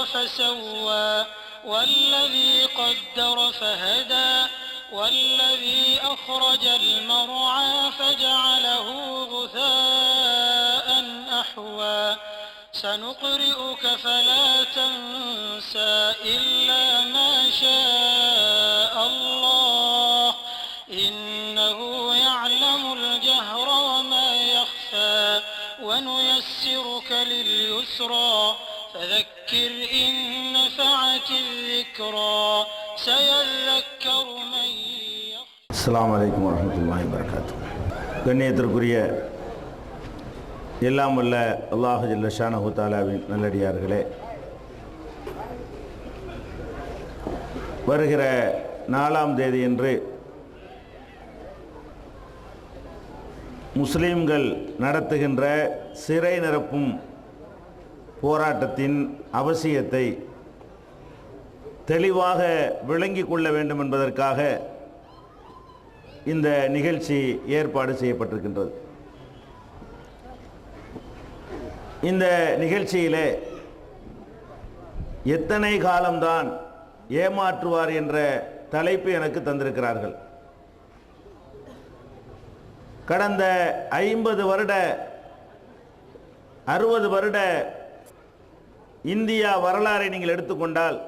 فسوى والذي قدر فهدى والذي أخرج المرعى فجعله غثاء أحوى سنقرئك فلا تنسى إلا ما شاء الله إنه يعلم الجهر وما يخفى ونيسرك لليسرى فذكر إن نفعت الذكرى سيذكر من يخشى. السلام عليكم ورحمة الله وبركاته. கண்ணியத்திற்குரிய எல்லாம் வல்ல அல்லாஹ் ஜல்ல ஷானஹு தஆலாவின் நல்லடியார்களே, வருகிற 4ஆம் தேதியன்று முஸ்லீம்கள் நடத்துகின்ற சிறை நிரப்பும் போராட்டத்தின் அவசியத்தை தெளிவாக விளங்கிக் கொள்ள வேண்டும் என்பதற்காக இந்த நிகழ்ச்சி ஏற்பாடு செய்யப்பட்டிருக்கின்றது. இந்த நிகழ்ச்சியிலே எத்தனை காலம்தான் ஏமாற்றுவார் என்ற தலைப்பு எனக்கு தந்திருக்கிறார்கள். கடந்த 50 வருட 60 வருட இந்தியா வரலாறை நீங்கள் எடுத்துக்கொண்டால்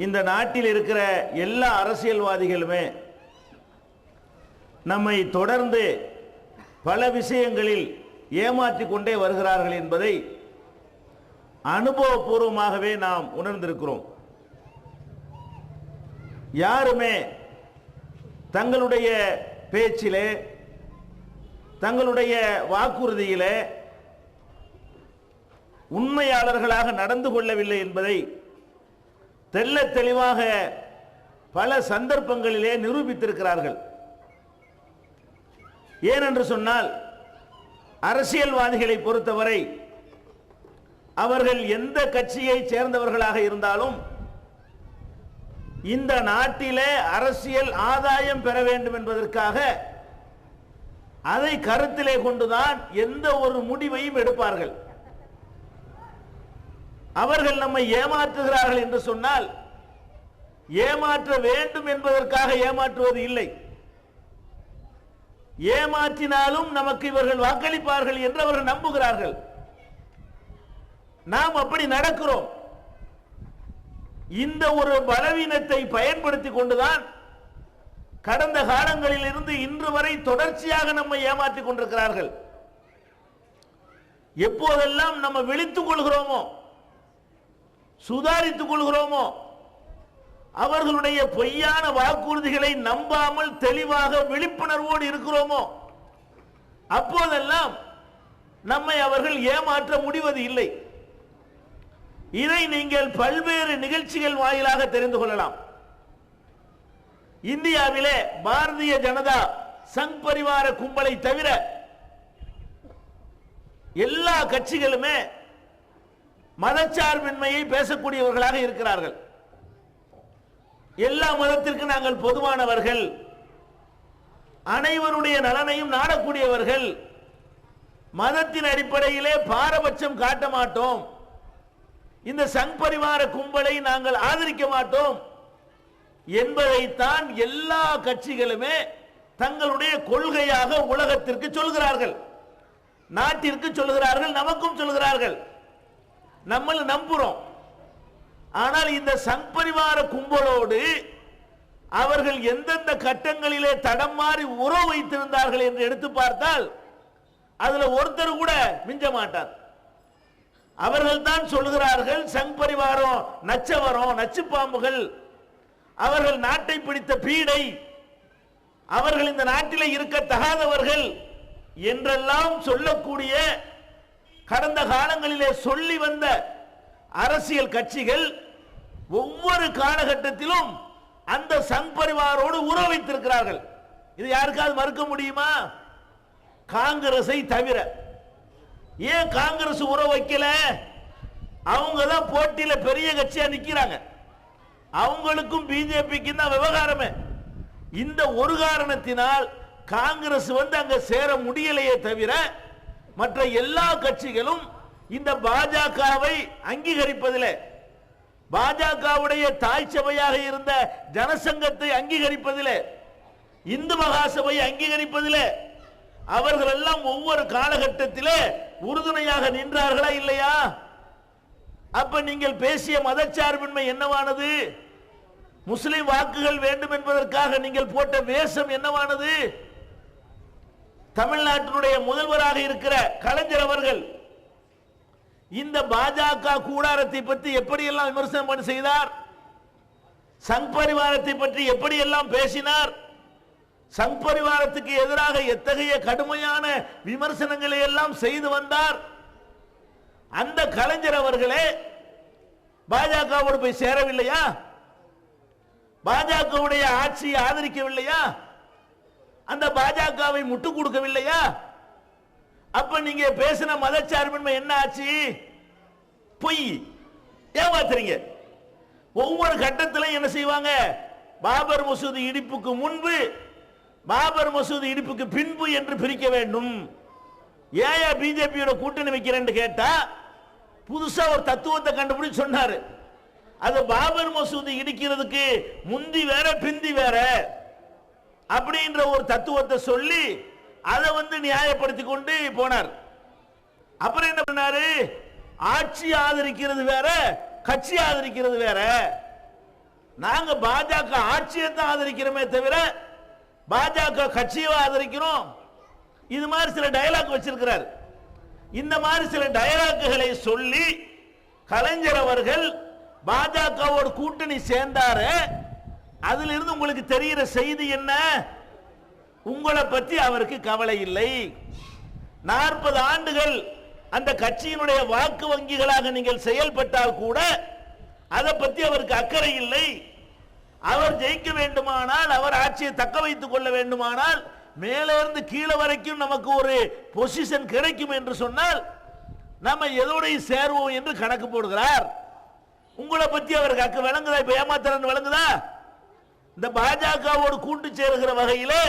இந்த நாட்டில் இருக்கிற எல்லா அரசியல்வாதிகளுமே நம்மை தொடர்ந்து பல விஷயங்களில் ஏமாற்றிக் கொண்டே வருகிறார்கள் என்பதை அனுபவபூர்வமாகவே நாம் உணர்ந்திருக்கிறோம். யாருமே தங்களுடைய பேச்சிலே தங்களுடைய வாக்குறுதியிலே உண்மையாளர்களாக நடந்து கொள்ளவில்லை என்பதை தெள்ளத் தெளிவாக பல சந்தர்ப்பங்களிலே நிரூபித்திருக்கிறார்கள். ஏனென்று சொன்னால், அரசியல்வாதிகளை பொறுத்தவரை அவர்கள் எந்த கட்சியை சேர்ந்தவர்களாக இருந்தாலும் இந்த நாட்டிலே அரசியல் ஆதாயம் பெற வேண்டும் என்பதற்காக அதை கருத்திலே கொண்டுதான் எந்த ஒரு முடிவையும் எடுப்பார்கள். அவர்கள் நம்மை ஏமாற்றுகிறார்கள் என்று சொன்னால் ஏமாற்ற வேண்டும் என்பதற்காக ஏமாற்றுவது இல்லை. ஏமாற்றினாலும் நமக்கு இவர்கள் வாக்களிப்பார்கள் என்று அவர்கள் நம்புகிறார்கள். நாம் அப்படி நடக்கிறோம். இந்த ஒரு பலவீனத்தை பயன்படுத்திக் கொண்டுதான் கடந்த காலங்களில் இருந்து இன்று வரை தொடர்ச்சியாக நம்மை ஏமாற்றிக் கொண்டிருக்கிறார்கள். எப்போதெல்லாம் நம்ம விழித்துக் கொள்கிறோமோ, சுதாரித்துக் கொள்கிறோமோ, அவர்களுடைய பொய்யான வாக்குறுதிகளை நம்பாமல் தெளிவாக விழிப்புணர்வோடு இருக்கிறோமோ, அப்போதெல்லாம் நம்மை அவர்கள் ஏமாற்ற முடிவது இல்லை. இதை நீங்கள் பல்வேறு நிகழ்ச்சிகள் வாயிலாக தெரிந்து கொள்ளலாம். இந்தியாவிலே பாரதிய ஜனதா சங் பரிவார கும்பலை தவிர எல்லா கட்சிகளுமே மதச்சார்பின்மையை பேசக்கூடியவர்களாக இருக்கிறார்கள். எல்லா மதத்திற்கு நாங்கள் பொதுவானவர்கள், அனைவருடைய நலனையும் நாடக்கூடியவர்கள், மதத்தின் அடிப்படையிலே பாரபட்சம் காட்ட மாட்டோம், இந்த சங் பரிவார கும்பலை நாங்கள் ஆதரிக்க மாட்டோம் என்பதைத்தான் எல்லா கட்சிகளுமே தங்களுடைய கொள்கையாக உலகத்திற்கு சொல்கிறார்கள், நாட்டிற்கு சொல்கிறார்கள், நமக்கும் சொல்கிறார்கள். நம்ம நம்புறோம். ஆனால் இந்த சங் பரிவார கும்பலோடு அவர்கள் எந்தெந்த கட்டங்களிலே தடம் மாறி உறவு வைத்திருந்தார்கள் என்று எடுத்து பார்த்தால் அதுல ஒருத்தர் கூட மிஞ்ச மாட்டார். அவர்கள் தான் சொல்கிறார்கள் சங் பரிவாரம் நச்சவரம், நச்சு பாம்புகள், அவர்கள் நாட்டை பிடித்த பீடை, அவர்கள் இந்த நாட்டிலே இருக்க தகாதவர்கள் என்றெல்லாம் சொல்லக்கூடிய கடந்த காலங்களிலே சொல்லி வந்த அரசியல் கட்சிகள் ஒவ்வொரு காலகட்டத்திலும் அந்த சங் பரிவாரோடு உறவு வைத்திருக்கிறார்கள். இது யாருக்காவது மறுக்க முடியுமா? காங்கிரஸை தவிர. ஏன் காங்கிரஸ் உறவு வைக்கல? அவங்க தான் போட்டியில பெரிய கட்சியா நிக்கிறாங்க. அவங்களுக்கும் பிஜேபிக்கும் தான் விவகாரமே. இந்த ஒரு காரணத்தினால் காங்கிரஸ் அங்க சேர முடியலையே தவிர மற்ற எல்லா கட்சிகளும் இந்த பாஜகவை அங்கீகரிப்பதில், பாஜகவுடைய தாய் சபையாக இருந்த ஜனசங்கத்தை அங்கீகரிப்பதில், இந்து மகாசபை அங்கீகரிப்பதில் அவர்கள் எல்லாம் ஒவ்வொரு காலகட்டத்திலே உறுதுணையாக நின்றார்களா இல்லையா? அப்ப நீங்கள் பேசிய மதச்சார்பின்மை என்னவானது? முஸ்லிம் வாக்குகள் வேண்டும் என்பதற்காக நீங்கள் போட்ட வேஷம் என்னவானது? தமிழ்நாட்டினுடைய முதல்வராக இருக்கிற கலைஞர் அவர்கள் இந்த பாஜக கூடாரத்தை பற்றி எப்படியெல்லாம் விமர்சனம் செய்தார்? சங் பரிவாரத்தை பற்றி எப்படியெல்லாம் பேசினார்? சங் பரிவாரத்துக்கு எதிராக எத்தகைய கடுமையான விமர்சனங்களை எல்லாம் செய்து வந்தார்? அந்த கலைஞர் அவர்களே பாஜகவோடு போய் சேரவில்லையா? பாஜகவுடைய ஆட்சியை ஆதரிக்கவில்லையா? அந்த பாஜகவை முட்டுக் கொடுக்கவில்லையா? அப்ப நீங்க பேசின மதச்சார்பின்மை என்ன ஆச்சு? பொய், ஏமாத்துறீங்க. ஒவ்வொரு கட்டத்திலும் என்ன செய்வாங்க? பாபர் மசூதி இடிப்புக்கு முன்பு, பாபர் மசூதி இடிப்புக்கு பின்பு என்று பிரிக்க வேண்டும். ஏன் பிஜேபியோட கூட்டணி வைக்கிறேன்னு கேட்டா புதுசா ஒரு தத்துவத்தை கண்டுபிடிச்சு சொன்னாரு. அது பாபர் மசூதி இடிக்கிறதுக்கு முந்தி வேற பிந்தி வேற அப்படின்ற ஒரு தத்துவத்தை சொல்லி அதை நியாயப்படுத்தி கொண்டு போனார். அப்புறம் என்ன பண்ணாரு? ஆட்சி ஆதரிக்கிறது வேற, கட்சி ஆதரிக்கிறது வேற. நாங்க பாஜக ஆட்சியை தான் ஆதரிக்கிறோமே தவிர பாஜக கட்சியை ஆதரிக்கிறோம். இது மாதிரி சில டயலாக் வச்சிருக்கிறார். இந்த மாதிரி சில டயலாக்குகளை சொல்லி கலைஞர் அவர்கள் பாஜகவோடு கூட்டணி சேர்ந்தாரு. அதுல இருந்து உங்களுக்கு தெரிகிற செய்தி என்ன? உங்களை பற்றி அவருக்கு கவலை இல்லை. 40 ஆண்டுகள் அந்த கட்சியினுடைய வாக்கு வங்கிகளாக நீங்கள் செயல்பட்டால் கூட அதை பற்றி அவருக்கு அக்கறை இல்லை. அவர் ஜெயிக்க வேண்டுமானால், அவர் ஆட்சியை தக்க வைத்துக் கொள்ள வேண்டுமானால் மேலே இருந்து கீழே வரைக்கும் நமக்கு ஒரு பொசிஷன் கிடைக்கும் என்று சொன்னால் நம்ம எதோடைய சேர்வோம் என்று கணக்கு போடுகிறார். உங்களை பற்றி அவருக்கு அக்கறை விளங்குதா? இப்ப ஏமாத்துறன்னு விளங்குதா? இந்த பாஜகவோடு கூட்டு சேருகிற வகையிலே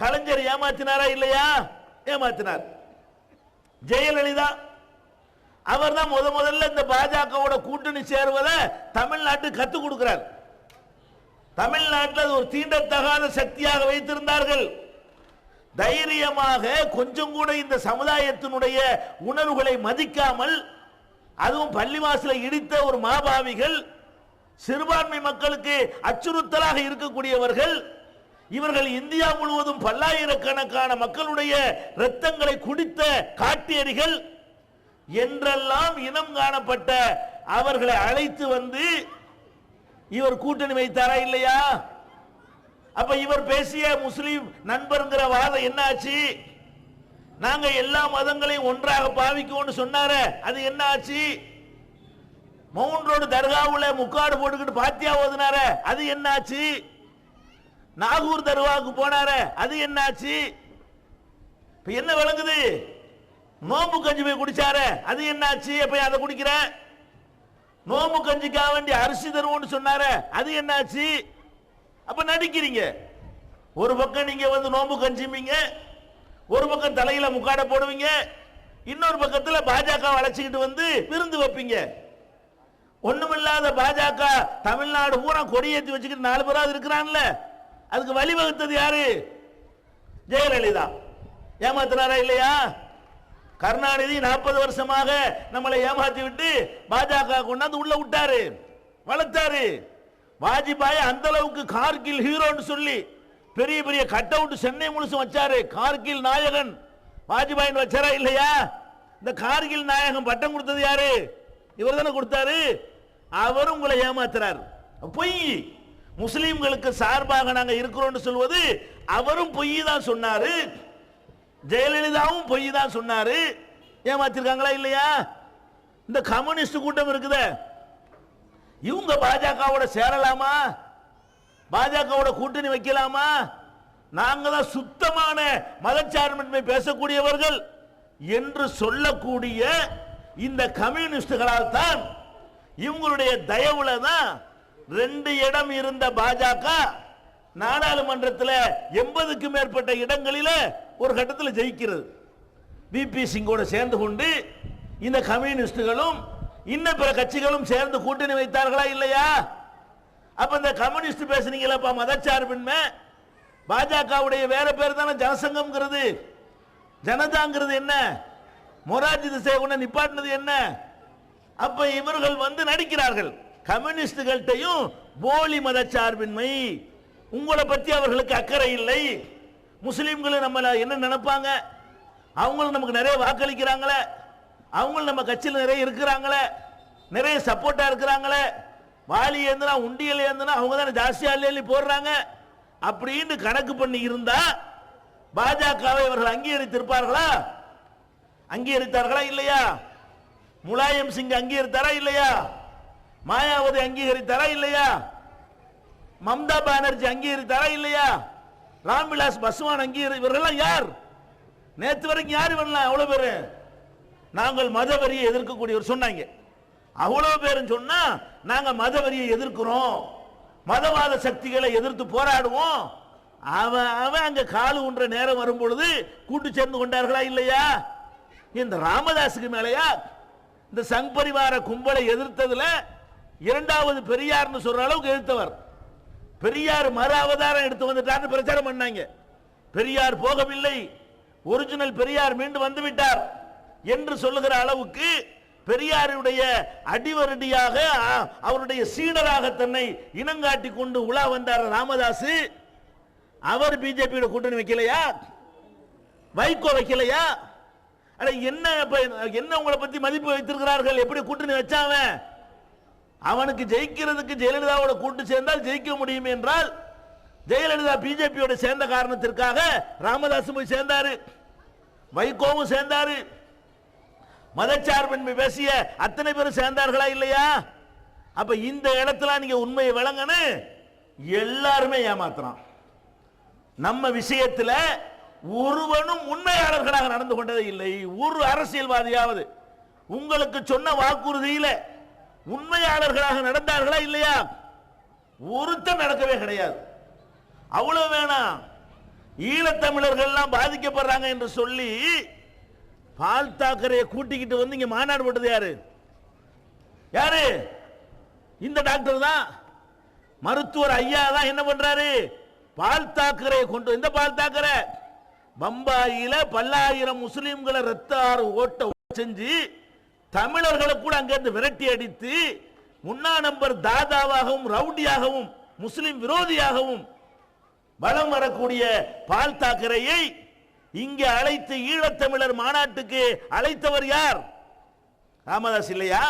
கலைஞர் ஏமாத்தினாரா இல்லையா? ஏமாத்தினார். ஜெயலலிதா அவர் தான் முதல்ல இந்த பாஜகவோட கூட்டணி சேருவதை தமிழ்நாட்டுக்கு கத்துக் கொடுக்கிறார். தமிழ்நாட்டில் ஒரு தீண்டத்தகாத சக்தியாக வைத்திருந்தார்கள். தைரியமாக கொஞ்சம் கூட இந்த சமுதாயத்தினுடைய உணர்வுகளை மதிக்காமல், அதுவும் பள்ளிவாசலை இடித்த ஒரு மாபாவிகள், சிறுபான்மை மக்களுக்கு அச்சுறுத்தலாக இருக்கக்கூடியவர்கள், இவர்கள் இந்தியா முழுவதும் பல்லாயிரக்கணக்கான மக்களுடைய இரத்தங்களை குடித்த காட்டியடிகள் என்றெல்லாம் இனம் காணப்பட்ட அவர்களை அழைத்து வந்து இவர் கூட்டணி வைத்தாரா இல்லையா? அப்ப இவர் பேசிய முஸ்லிம் நண்பர்ங்கிற வாதம் என்ன ஆச்சு? நாங்க எல்லா மதங்களையும் ஒன்றாக பாவிக்கும்னு சொன்னாரு, அது என்ன ஆச்சு? மவுண்ட் ரோடு தர்காவுல முக்காடு போட்டுக்கிட்டு பாத்தியா ஓதுனாரு, அது என்ன ஆச்சு? நாகூர் தர்காவுக்கு போனாரு, அது என்ன ஆச்சு? இப்ப என்ன விளங்குது? நோம்பு கஞ்சி போய் குடிச்சாரு, அது என்ன ஆச்சு? இப்ப அதை குடிக்கிற நோம்பு கஞ்சிக்காக வேண்டிய அரிசி தருவோம்னு சொன்னாரு, அது என்ன ஆச்சு? அப்ப நடிக்கிறீங்க. ஒரு பக்கம் நீங்க நோம்பு கஞ்சிப்பீங்க, ஒரு பக்கம் தலையில முக்காட போடுவீங்க, இன்னொரு பக்கத்தில் பாஜக அழைச்சிக்கிட்டு விருந்து வைப்பீங்க. ஒண்ணுமில்லாத பாஜக தமிழ்நாடு பூரா கொடியேற்றி வச்சுக்கிட்டு 4 பேராவது இருக்கிறான்ல, அதுக்கு வழிவகுத்தது யாரு? ஜெயலலிதா. ஏமாத்தினாரா இல்லையா? கருணாநிதி 40 வருஷமாக நம்மளை ஏமாத்தி விட்டு பாஜக கொண்டாந்து உள்ள விட்டாரு, வளர்த்தாரு. வாஜ்பாய் அந்த அளவுக்கு கார்கில் ஹீரோன்னு சொல்லி பெரிய பெரிய கட் அவுட் சென்னை முழுசும் வச்சாரு. கார்கில் நாயகன் வாஜ்பாய் வச்சாரா இல்லையா? இந்த கார்கில் நாயகன் பட்டம் கொடுத்தது யாரு? இவர் தானே கொடுத்தாரு. அவரும் உங்களை ஏமாத்துறாரு. பொய். முஸ்லிம்களுக்கு சார்பாக நாங்க இருக்கிறோம் சொல்வது அவரும் பொய் தான் சொன்னாரு, ஜெயலலிதாவும் பொய் தான் சொன்னாரு. ஏமாத்திருக்காங்களா இல்லையா? இந்த கம்யூனிஸ்ட் கூட்டம் இருக்குது, இவங்க பாஜகவோட சேரலாமா? பாஜகவோட கூட்டணி வைக்கலாமா? நாங்க தான் சுத்தமான மதச்சார்பின்மை பேசக்கூடியவர்கள் என்று சொல்லக்கூடிய இந்த கம்யூனிஸ்டுகளால் தான், இவங்களுடைய தயவுல தான் 2 இடம் இருந்த பாஜக நாடாளுமன்றத்தில் 80க்கும் மேற்பட்ட இடங்களில் ஒரு கட்டத்தில் ஜெயிக்கிறது. விபி சிங்கோட சேர்ந்து கொண்டு இந்த கம்யூனிஸ்டுகளும் இன்ன பிற கட்சிகளும் சேர்ந்து கூட்டணி வைத்தார்களா இல்லையா? அப்ப இந்த கம்யூனிஸ்ட் பேசுனீங்களப்பா மதச்சார்பின்மை, பாஜகவுடைய வேற பேர் தானே ஜனசங்கம்ங்கிறது. ஜனதாங்கிறது என்ன? மொரார்ஜி தேசாயை கொண்டு நிப்பாட்டினது என்ன? அப்ப இவர்கள் வந்து நடிக்கிறார்கள். கம்யூனிஸ்டுகள்கிட்டையும் போலி மதச்சார்பின்மை, உங்களை பத்தி அவர்களுக்கு அக்கறை இல்லை. முஸ்லீம்களை நம்ம என்ன நினைப்பாங்க, அவங்களும் நமக்கு நிறைய வாக்களிக்கிறாங்களே, அவங்களும் நம்ம கட்சியில் நிறைய இருக்கிறாங்களே, நிறைய சப்போர்ட்டா இருக்கிறாங்களே, வாலி ஏந்தனா உண்டியல் ஏந்தனா அவங்க தானே ஜாஸ்தியா அள்ளி போடுறாங்க அப்படின்னு கணக்கு பண்ணி இருந்தா பாஜகவை இவர்கள் அங்கீகரித்திருப்பார்களா? அங்கீகரித்தார்களா இல்லையா? முலாயம் சிங் அங்கீகரித்தாரா இல்லையா? மாயாவதி அங்கீகரித்தாரா இல்லையா? மம்தா பானர்ஜி அங்கீகரித்தாரா இல்லையா? ராம்விலாஸ் பஸ்வான் அங்கீகரி, இவர்கள் யார்? நேற்று வரைக்கும் யார் இவரெல்லாம்? அவ்வளவு பேரு நாங்கள் மதவரியை எதிர்க்கக்கூடியவர் சொன்னாங்க. அவ்வளவு பேரும் சொன்னா நாங்க மதவரியை எதிர்க்கிறோம், மதவாத சக்திகளை எதிர்த்து போராடுவோம். அவன் அங்க காலு ஒன்ற நேரம் வரும் பொழுது கூட்டு சேர்ந்து கொண்டார்களா இல்லையா? இந்த ராமதாசுக்கு மேலையா இந்த சங் பரிவார கும்பலை எதிர்த்ததுல இரண்டாவது பெரியார்னு சொல்ற அளவுக்கு எதிர்த்தவர். பெரியார் மறு அவதாரம் எடுத்து வந்துட்டார்னு பிரச்சாரம் பண்ணாங்க. பெரியார் போகவில்லை, ஒரிஜினல் பெரியார் மீண்டும் வந்து விட்டார் என்று சொல்லுகிற அளவுக்கு பெரியாருடைய அடிவரடியாக அவருடைய சீடராக தன்னை இனங்காட்டி கொண்டு உலா வந்தார் ராமதாஸ். அவர் பிஜேபியோட கூட்டணி வைக்கலையா? வைகோ வைக்கலையா? என்ன என்ன உங்களை பத்தி மதிப்பு வைத்திருக்கிறார்கள்? எப்படி கூட்டணி வச்சாவன்? அவனுக்கு ஜெயிக்கிறதுக்கு ஜெயலலிதாவோட கூட்டு சேர்ந்தால் ஜெயிக்க முடியும் என்றால் ஜெயலலிதா பிஜேபியோட சேர்ந்த காரணத்திற்காக ராமதாஸ் போய் சேர்ந்தாரு, வைகோவும் சேர்ந்தாரு, மதச்சார்பின்மை பேசிய அத்தனை பேரும் சேர்ந்தார்களா இல்லையா? அப்ப இந்த இடத்துல நீங்க உண்மையை விளங்கன்னு எல்லாருமே ஏமாத்துறான். நம்ம விஷயத்துல ஒருவனும் உண்மையாளர்களாக நடந்து கொண்டதே இல்லை. ஒரு அரசியல்வாதியாவது உங்களுக்கு சொன்ன வாக்குறுதியில உண்மையாளர்களாக நடந்தார்களா இல்லையா? ஒருத்தர் நடக்கவே கிடையாது. அவ்வளவு வேணாம், ஈழத்தமிழர்கள் எல்லாம் பாதிக்கப்படுறாங்க என்று சொல்லி பால் தாக்கரையை கூட்டிக்கிட்டு வந்து இங்க மாநாடு போட்டது யாரு? யாரு? இந்த டாக்டர் தான், மருத்துவர் ஐயா தான். என்ன பண்றாரு? பால் தாக்கரையை கொண்டு, இந்த பால் தாக்கரை பம்பாயில பல்லாயிரம் முஸ்லிம்களை ரத்த ஆறு ஓட்ட செஞ்சு தமிழர்களை கூட அங்கிருந்து விரட்டி அடித்து முன்னா நம்பர் தாதாவாகவும் ரவுடியாகவும் முஸ்லிம் விரோதியாகவும் பலம் வரக்கூடிய பால் தாக்கரையை இங்கே அழைத்து ஈழத்தமிழர் மாநாட்டுக்கு அழைத்தவர் யார்? ராமதாஸ் இல்லையா?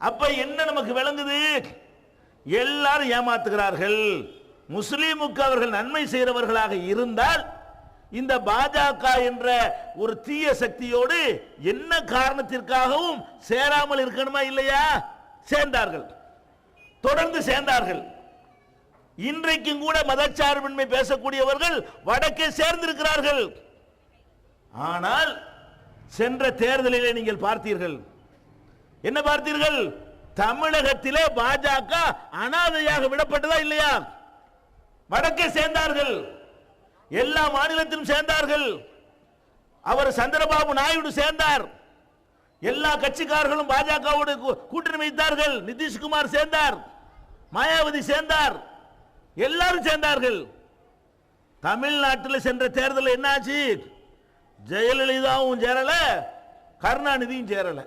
அப்ப என்ன நமக்கு விளங்குது? எல்லாரும் ஏமாத்துகிறார்கள். முஸ்லீமுக்கு அவர்கள் நன்மை செய்கிறவர்களாக இருந்தால் இந்த பாஜக என்ற ஒரு தீய சக்தியோடு என்ன காரணத்திற்காகவும் சேராமல் இருக்கணுமா இல்லையா? சேர்ந்தார்கள், தொடர்ந்து சேர்ந்தார்கள். இன்றைக்கும் கூட மதச்சார்பின்மை பேசக்கூடியவர்கள் வடக்கே சேர்ந்திருக்கிறார்கள். ஆனால் சென்ற தேர்தலிலே நீங்கள் பார்த்தீர்கள், என்ன பார்த்தீர்கள்? தமிழகத்திலே பாஜக அனாதையாக விடப்பட்டதா இல்லையா? வடக்கே சேர்ந்தார்கள், எல்லா மாநிலத்திலும் சேர்ந்தார்கள். அவர் சந்திரபாபு நாயுடு சேர்ந்தார், எல்லா கட்சிக்காரர்களும் பாஜகவோடு கூட்டணி வைத்தார்கள். நிதிஷ்குமார் சேர்ந்தார், மாயாவதி சேர்ந்தார், எல்லாரும் சேர்ந்தார்கள். தமிழ்நாட்டில் சென்ற தேர்தல் என்னாச்சு? ஜெயலலிதாவும் சேரல, கருணாநிதியும் சேரல.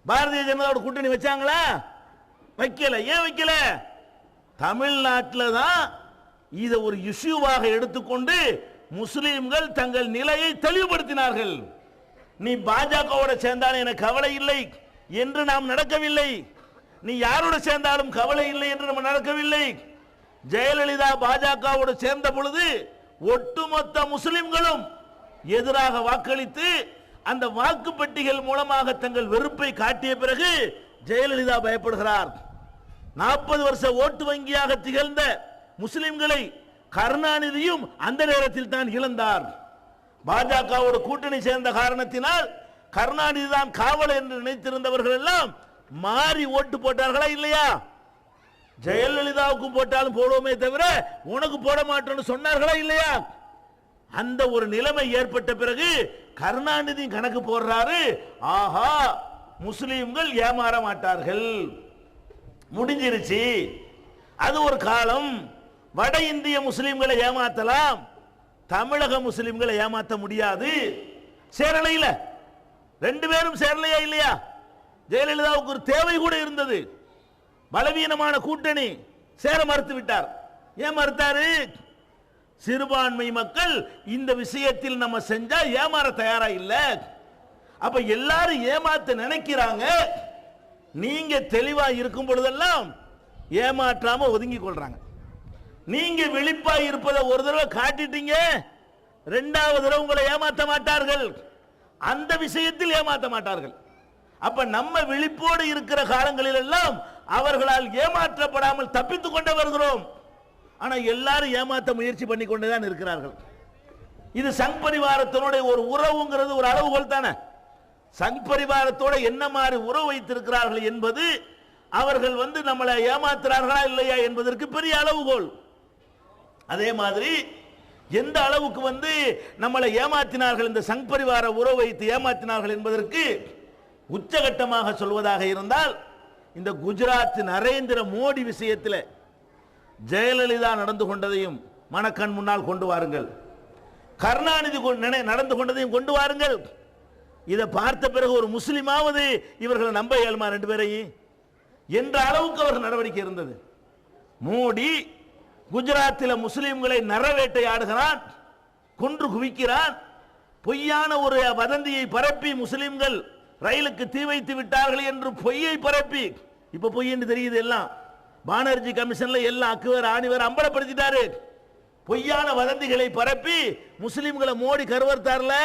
பாரதிய ஜனதாவோட கூட்டணி வச்சாங்களா? வைக்கல. ஏன் வைக்கல? தமிழ்நாட்டில் தான் இதை ஒரு இஷ்யூவாக எடுத்துக்கொண்டு முஸ்லிம்கள் தங்கள் நிலையை தெளிவுபடுத்தினார்கள். நீ பாஜகவோட சேர்ந்தாலும் எனக்கு கவலை இல்லை என்று நாம் நடக்கவில்லை, நீ யாரோட சேர்ந்தாலும் கவலை இல்லை என்று நம்ம நடக்கவில்லை. ஜெயலலிதா பாஜகவோடு சேர்ந்த பொழுது ஒட்டுமொத்த முஸ்லிம்களும் எதிராக வாக்களித்து அந்த வாக்குப்பெட்டிகள் மூலமாக தங்கள் வெறுப்பை காட்டிய பிறகு ஜெயலலிதா பயப்படுகிறார். 40 வருஷ ஓட்டு வங்கியாக திகழ்ந்த முஸ்லிம்களை கருணாநிதியும் அந்த நேரத்தில் தான் இழந்தார். பாஜகவோடு கூட்டணி சேர்ந்த காரணத்தினால் கருணாநிதி தான் காவல் என்று நினைத்திருந்தவர்கள் எல்லாம் மாறி ஓட்டு போட்டார்களா இல்லையா? ஜெயலலிதாவுக்கும் போட்டாலும் போடுவோமே தவிர உனக்கு போட மாட்டோம்னு சொன்னார்களா இல்லையா? அந்த ஒரு நிலைமை ஏற்பட்ட பிறகு கருணாநிதி கணக்கு போடுறாரு, ஆஹா முஸ்லிம்கள் ஏமாற மாட்டார்கள், முடிஞ்சிருச்சு. அது ஒரு காலம். வட இந்திய முஸ்லிம்களை ஏமாத்தலாம், தமிழக முஸ்லிம்களை ஏமாத்த முடியாது. சேரலையில ரெண்டு பேரும் சேரலையா இல்லையா? ஜெயலலிதாவுக்கு ஒரு தேவை கூட இருந்தது, பலவீனமான கூட்டணி, சேர மறுத்து விட்டார். ஏன் மறுத்தாரு? சிறுபான்மை மக்கள் இந்த விஷயத்தில் நம்ம செஞ்சா ஏமாற தயாரா இல்ல. அப்ப எல்லாரும் ஏமாத்த நினைக்கிறாங்க. நீங்க தெளிவா இருக்கும் பொழுதெல்லாம் ஏமாற்றாம ஒதுங்கி கொள்றாங்க. நீங்க விழிப்பா இருப்பதை ஒரு தடவை காட்டிட்டீங்க, இரண்டாவது தடவை உங்களை ஏமாற்ற மாட்டார்கள், அந்த விஷயத்தில் ஏமாற்ற மாட்டார்கள். அப்ப நம்ம விழிப்போடு இருக்கிற காலங்களில் எல்லாம் அவர்களால் ஏமாற்றப்படாமல் தப்பித்துக் கொண்டு வருகிறோம். ஆனா எல்லாரும் ஏமாற்ற முயற்சி பண்ணி கொண்டுதான் இருக்கிறார்கள். இது சங் பரிவாரத்தினுடைய ஒரு உறவுங்கிறது ஒரு அளவுகோல் தானே. சங் பரிவாரத்தோட என்ன மாதிரி உறவு வைத்திருக்கிறார்கள் என்பது அவர்கள் நம்மளை ஏமாத்துறார்களா இல்லையா என்பதற்கு பெரிய அளவுகோல். அதே மாதிரி எந்த அளவுக்கு நம்மளை ஏமாற்றினார்கள், இந்த சங் பரிவார உறவு வைத்து ஏமாற்றினார்கள் என்பதற்கு உச்சகட்டமாக சொல்வதாக இருந்தால், இந்த குஜராத் நரேந்திர மோடி விஷயத்தில் ஜெயலலிதா நடந்து கொண்டதையும் மனக்கண் முன்னால் கொண்டு வாருங்கள், கருணாநிதி நடந்து கொண்டதையும் கொண்டு வாருங்கள். இதை பார்த்த பிறகு ஒரு முஸ்லிமாவது இவர்களை நம்ப இயலுமா ரெண்டு பேரையும் என்ற அளவுக்கு அவர் நடவடிக்கை இருந்தது. மோடி குஜராத்தில் முஸ்லிம்களை நரவேட்டையாடுகிறான், கொன்று குவிக்கிறான், பொய்யான ஒரு வதந்தியை பரப்பி முஸ்லிம்கள் ரயிலுக்கு தீ வைத்து விட்டார்கள் என்று பொய்யை பரப்பி, இப்ப பொய் என்று தெரியுது, எல்லாம் பானர்ஜி கமிஷன்ல எல்லாம் அக்குவர் ஆணிவர் அம்பலப்படுத்திட்டாரு. பொய்யான வதந்திகளை பரப்பி முஸ்லிம்களை மோடி கருவறுத்தார்ல.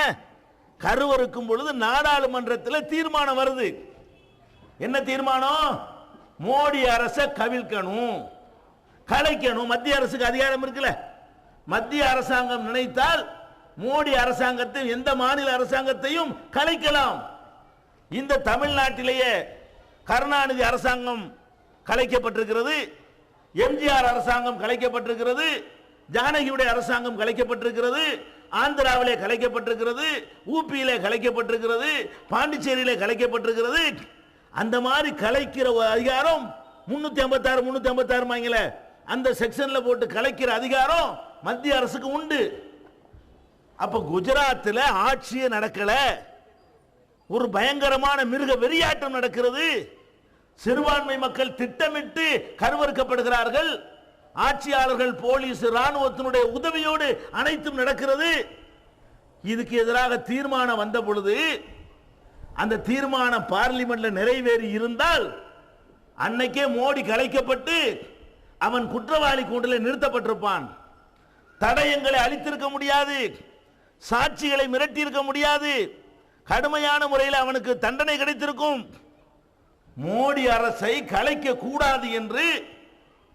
கருவறுக்கும் பொழுது நாடாளுமன்றத்தில் தீர்மானம் வருது. என்ன தீர்மானம்? மோடி அரசை கவிழ்க்கணும், கலைக்கணும். மத்திய அரசுக்கு அதிகாரம் இருக்குல்ல. மத்திய அரசாங்கம் நினைத்தால் மோடி அரசாங்கத்தை, எந்த மாநில அரசாங்கத்தையும் கலைக்கலாம். இந்த தமிழ்நாட்டிலேயே கருணாநிதி அரசாங்கம் கலைக்கப்பட்டிருக்கிறது, எம்ஜிஆர் அரசாங்கம் கலைக்கப்பட்டிருக்கிறது, ஜானகியுடைய அரசாங்கம் கலைக்கப்பட்டிருக்கிறது, ஆந்திராவிலே கலைக்கப்பட்டிருக்கிறது, ஊபியிலே கலைக்கப்பட்டிருக்கிறது, பாண்டிச்சேரியிலே கலைக்கப்பட்டிருக்கிறது. அந்த மாதிரி கலைக்கிற அதிகாரம் 356 அந்த செக்ஷன்ல போட்டு கலைக்கிற அதிகாரம் மத்திய அரசுக்கு உண்டு. அப்ப குஜராத்தில் ஆட்சியே நடக்கல, ஒரு பயங்கரமான மிருக வெறியாட்டம் நடக்கிறது. சிறுபான்மை மக்கள் திட்டமிட்டு கருவறுக்கப்படுகிறார்கள். ஆட்சியாளர்கள், போலீஸ், ராணுவத்தினுடைய உதவியோடு அனைத்தும் நடக்கிறது. இதுக்கு எதிராக தீர்மானம் வந்த பொழுது அந்த தீர்மானம் பார்லிமெண்ட்ல நிறைவேறி இருந்தால் அன்னைக்கே மோடி கலைக்கப்பட்டு அவன் குற்றவாளி கூண்டில் நிறுத்தப்பட்டிருப்பான். தடயங்களை அளித்திருக்க முடியாது, சாட்சிகளை மிரட்டியிருக்க முடியாது, கடுமையான முறையில் அவனுக்கு தண்டனை கிடைத்திருக்கும். மோடி அரசை கலைக்க கூடாது என்று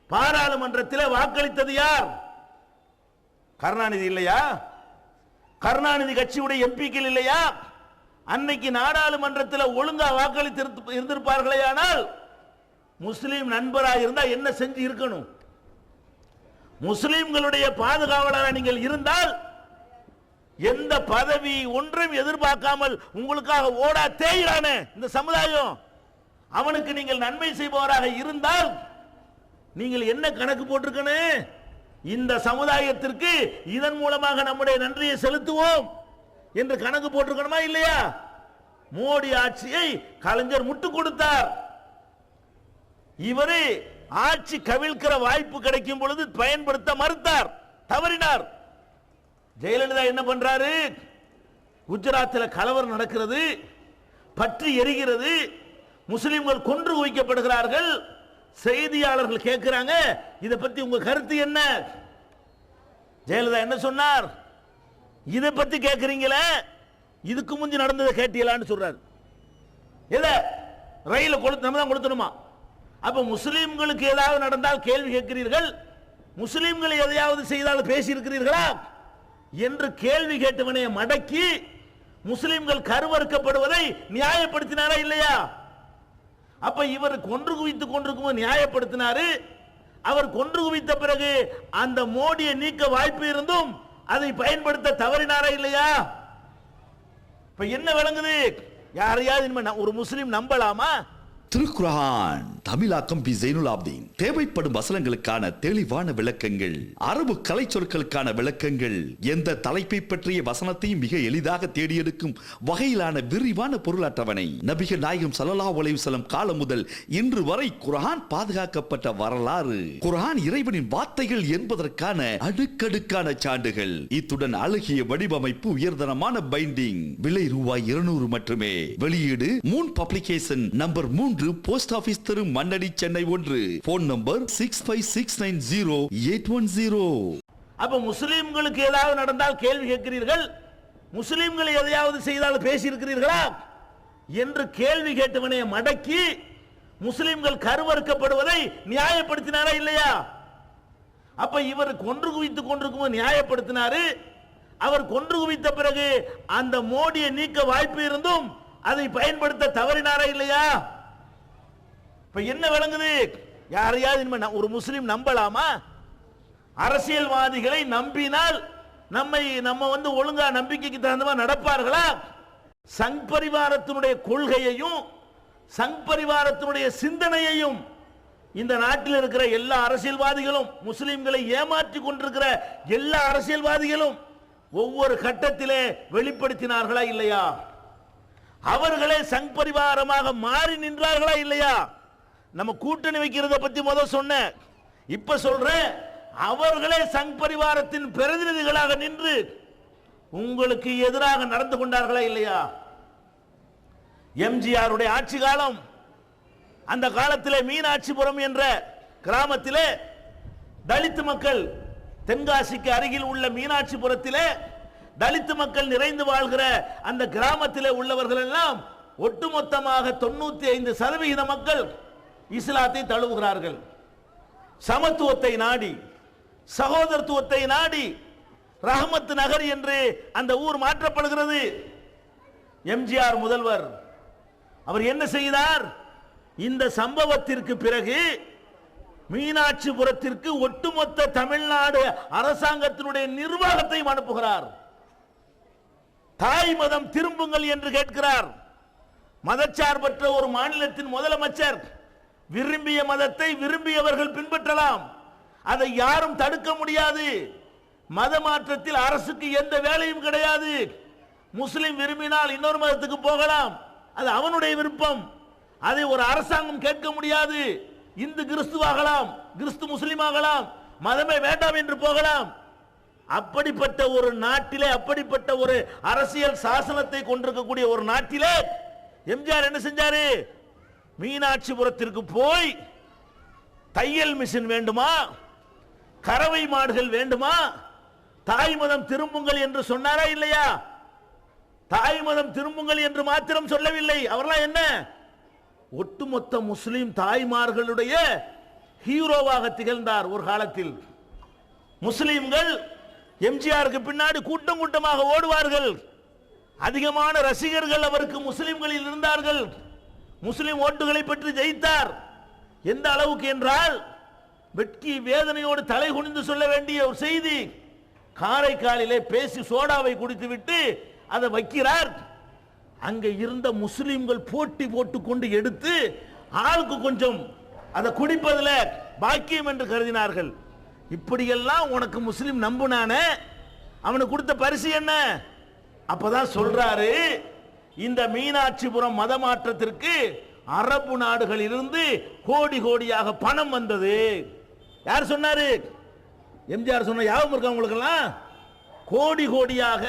பாராளுமன்றத்தில் வாக்களித்தது யார்? கருணாநிதி இல்லையா? கருணாநிதி கட்சியுடைய எம்பிக்கள் இல்லையா? அன்னைக்கு நாடாளுமன்றத்தில் ஒழுங்கா வாக்களித்து இருந்திருப்பார்களே. ஆனால் முஸ்லீம் நண்பராக இருந்தா என்ன செஞ்சு இருக்கணும்? முஸ்லீம்களுடைய பாதுகாவலராக நீங்கள் இருந்தால் எந்த பதவி ஒன்றும் எதிர்பார்க்காமல் உங்களுக்காக ஓடா தேய்கிறானே இந்த சமுதாயம், அவனுக்கு நீங்கள் நன்மை செய்பவராக இருந்தால் நீங்கள் என்ன கணக்கு போட்டிருக்கணும்? இந்த சமுதாயத்திற்கு இதன் மூலமாக நம்முடைய நன்றியை செலுத்துவோம் என்று கணக்கு போட்டிருக்கணுமா இல்லையா? மோடி ஆட்சியை கலைஞர் முட்டுக் கொடுத்தார். இவரு ஆட்சி கவிழ்க்கிற வாய்ப்பு கிடைக்கும் பொழுது பயன்படுத்த மறுத்தார், தவறினார். ஜெயலலிதா என்ன பண்றாரு? குஜராத்தில் கலவரம் நடக்கிறது, பற்றி எரிகிறது, முஸ்லிம்கள் கொன்று குவிக்கப்படுகிறார்கள். செய்தியாளர்கள் கேட்கிறாங்க, இதை பத்தி உங்க கருத்து என்ன? ஜெயலலிதா என்ன சொன்னார்? இதை பத்தி கேட்கிறீங்களே, இதுக்கு முந்தி நடந்ததை கேட்டீங்களான்னு சொல்றாரு. எதை? ரயில நம்ம தான் கொளுத்தணுமா? அப்ப முஸ்லிம்களுக்கு ஏதாவது நடந்தால் கேள்வி கேட்கிறீர்கள், முஸ்லிம்கள் எதையாவது செய்தால் பேசி இருக்கிறீர்களா என்று கேள்வி கேட்டவனை மடக்கி முஸ்லிம்கள் கருவறுக்கப்படுவதை நியாயப்படுத்தினாரா இல்லையா? அப்ப இவர் கொன்று குவித்துக் கொண்டிருக்கும் நியாயப்படுத்தினாரு. அவர் கொன்று குவித்த பிறகு அந்த மோடியை நீக்க வாய்ப்பு இருந்தும் அதை பயன்படுத்த தவறினாரா இல்லையா? இப்ப என்ன விளங்குது? யாரையாவது ஒரு முஸ்லிம் நம்பலாமா? திருக்குர்ஆன் தமிழாக்கம் பி ஜைனுல் ஆப்தீன். தேவைப்படும் வசனங்களுக்கான தெளிவான விளக்கங்கள், அரபு கலை சொற்களுக்கான விளக்கங்கள், எந்த தலைப்பை பற்றிய வசனத்தையும் மிக எளிதாக தேடியெடுக்கும் வகையிலான விரிவான பொருள் அட்டவணை. நபிகள் நாயகம் ஸல்லல்லாஹு அலைஹி வஸல்லம் காலம் முதல் இன்று வரை குர்ஆன் பாதுகாக்கப்பட்ட வரலாறு, குர்ஆன் இறைவனின் வார்த்தைகள் என்பதற்கான அடுக்கடுக்கான சான்றுகள், இத்துடன் அழகிய வடிவமைப்பு, உயர்தரமான பைண்டிங். விலை ரூபாய் 200 மட்டுமே. வெளியீடு Moon publication, number 3, post office தெரு, மண்ணடி, சென்னை 1. Phone number 65690810. அப்ப முஸ்லிம்களுக்கு ஏதாவது நடந்தால் கேள்வி கேட்கிறீர்கள், முஸ்லிம்கள் எதையாவது செய்தால் பேசி இருக்கிறீர்களா என்று கேள்வி கேட்டவனை மடக்கி முஸ்லிம்கள் கருவறுக்கப்படுவதை நியாயப்படுத்தினாரா இல்லையா? அப்ப இவர் கொன்று குவித்துக் கொண்டிருக்கும் நியாயப்படுத்தினாரு. அவர் கொன்று குவித்த பிறகு அந்த மோடியை நீக்க வாய்ப்பு இருந்தும் அதை பயன்படுத்த தவறினாரா இல்லையா? இப்ப என்ன விளங்குது? யாரையாவது ஒரு முஸ்லிம் நம்பலாமா? அரசியல்வாதிகளை நம்பினால் நம்ம ஒழுங்கா நம்பிக்கைக்கு தகுந்த மாதிரி நடப்பார்களா? சங் பரிவாரத்தினுடைய கொள்கையையும் சங் பரிவாரத்தினுடைய சிந்தனையையும் இந்த நாட்டில் இருக்கிற எல்லா அரசியல்வாதிகளும், முஸ்லிம்களை ஏமாற்றி கொண்டிருக்கிற எல்லா அரசியல்வாதிகளும் ஒவ்வொரு கட்டத்திலே வெளிப்படுத்தினார்களா இல்லையா? அவர்களே சங் பரிவாரமாக மாறி நின்றார்களா இல்லையா? நம்ம கூட்டணி வைக்கிறத பத்தி முதல் சொன்ன, இப்ப சொல்றேன், அவர்களே சங் பரிவாரத்தின் பிரதிநிதிகளாக நின்று உங்களுக்கு எதிராக நடந்து கொண்டார்களா இல்லையா? எம்ஜிஆருடைய ஆட்சி காலம், அந்த காலத்திலே மீனாட்சிபுரம் என்ற கிராமத்திலே தலித் மக்கள், தென்காசிக்கு அருகில் உள்ள மீனாட்சிபுரத்திலே தலித் மக்கள் நிறைந்து வாழ்கிற அந்த கிராமத்திலே உள்ளவர்கள் எல்லாம் ஒட்டுமொத்தமாக 95% மக்கள் இஸ்லாத்தை தழுவுகிறார்கள். சமத்துவத்தை நாடி, சகோதரத்துவத்தை நாடி ரஹமத் நகர் என்று அந்த ஊர் மாற்றப்படுகிறது. எம்ஜிஆர் முதல்வர் அவர் என்ன செய்தார்? இந்த சம்பவத்திற்கு பிறகு மீனாட்சிபுரத்திற்கு ஒட்டுமொத்த தமிழ்நாடு அரசாங்கத்தினுடைய நிர்வாகத்தை அனுப்புகிறார். தாய் மதம் திரும்புங்கள் என்று கேட்கிறார். மதச்சார்பற்ற ஒரு மாநிலத்தின் முதலமைச்சர் விரும்பிய மதத்தை விரும்பியவர்கள் பின்பற்றலாம், அதை யாரும் தடுக்க முடியாது. மத மாற்றத்தில் அரசுக்கு எந்த வேலையும் கிடையாது. முஸ்லிம் விரும்பினால் இன்னொரு மதத்துக்கு போகலாம், அது அவனுடைய விருப்பம், அதை ஒரு அரசாங்கம் கேட்க முடியாது. இந்து கிறிஸ்துவாகலாம், கிறிஸ்து முஸ்லிம் ஆகலாம், மதமே வேண்டாம் என்று போகலாம். அப்படிப்பட்ட ஒரு நாட்டிலே, அப்படிப்பட்ட ஒரு அரசியல் சாசனத்தை கொண்டிருக்கக்கூடிய ஒரு நாட்டிலே எம்ஜிஆர் என்ன செஞ்சாரு? மீனாட்சிபுரத்திற்கு போய் தையல் மிஷின் வேண்டுமா, கறவை மாடுகள் வேண்டுமா, தாய் மதம் திரும்புங்கள் என்று சொன்னாரா இல்லையா? தாய் மதம் திரும்புங்கள் என்று மாத்திரம் சொல்லவில்லை. அவரெல்லாம் என்ன, ஒட்டுமொத்த முஸ்லிம் தாய்மார்களுடைய ஹீரோவாக திகழ்ந்தார். ஒரு காலத்தில் முஸ்லிம்கள் எம்ஜிஆருக்கு பின்னாடி கூட்டம் கூட்டமாக ஓடுவார்கள். அதிகமான ரசிகர்கள் அவருக்கு முஸ்லிம்களில் இருந்தார்கள். முஸ்லிம் ஓட்டுகளை பற்றி ஜெயித்தார். எந்த அளவுக்கு என்றால், வெட்கி வேதனையோடு தலை குனிந்து சொல்ல வேண்டிய ஒரு செய்தி, காரைக்காலிலே பேசி சோடாவை குடித்து விட்டு அதை வைக்கிறார். அங்கே இருந்த முஸ்லிம்கள் போட்டி போட்டுக்கொண்டு எடுத்து ஆளுக்கு கொஞ்சம் அதை குடிப்பதில் பாக்கியம் என்று கருதினார்கள். இப்படியெல்லாம் உனக்கு முஸ்லிம் நம்புனானே, அவனுக்கு கொடுத்த பரிசு என்ன? அப்பதான் சொல்றாரு, இந்த மீனாட்சிபுரம் மத மாற்றத்திற்கு அரபு நாடுகளிலிருந்து கோடி கோடியாக பணம் வந்தது. யார் சொன்னாரு? எம்ஜிஆர் சொன்ன ஞாபகம் இருக்கா உங்களுக்கெல்லாம்? கோடி கோடியாக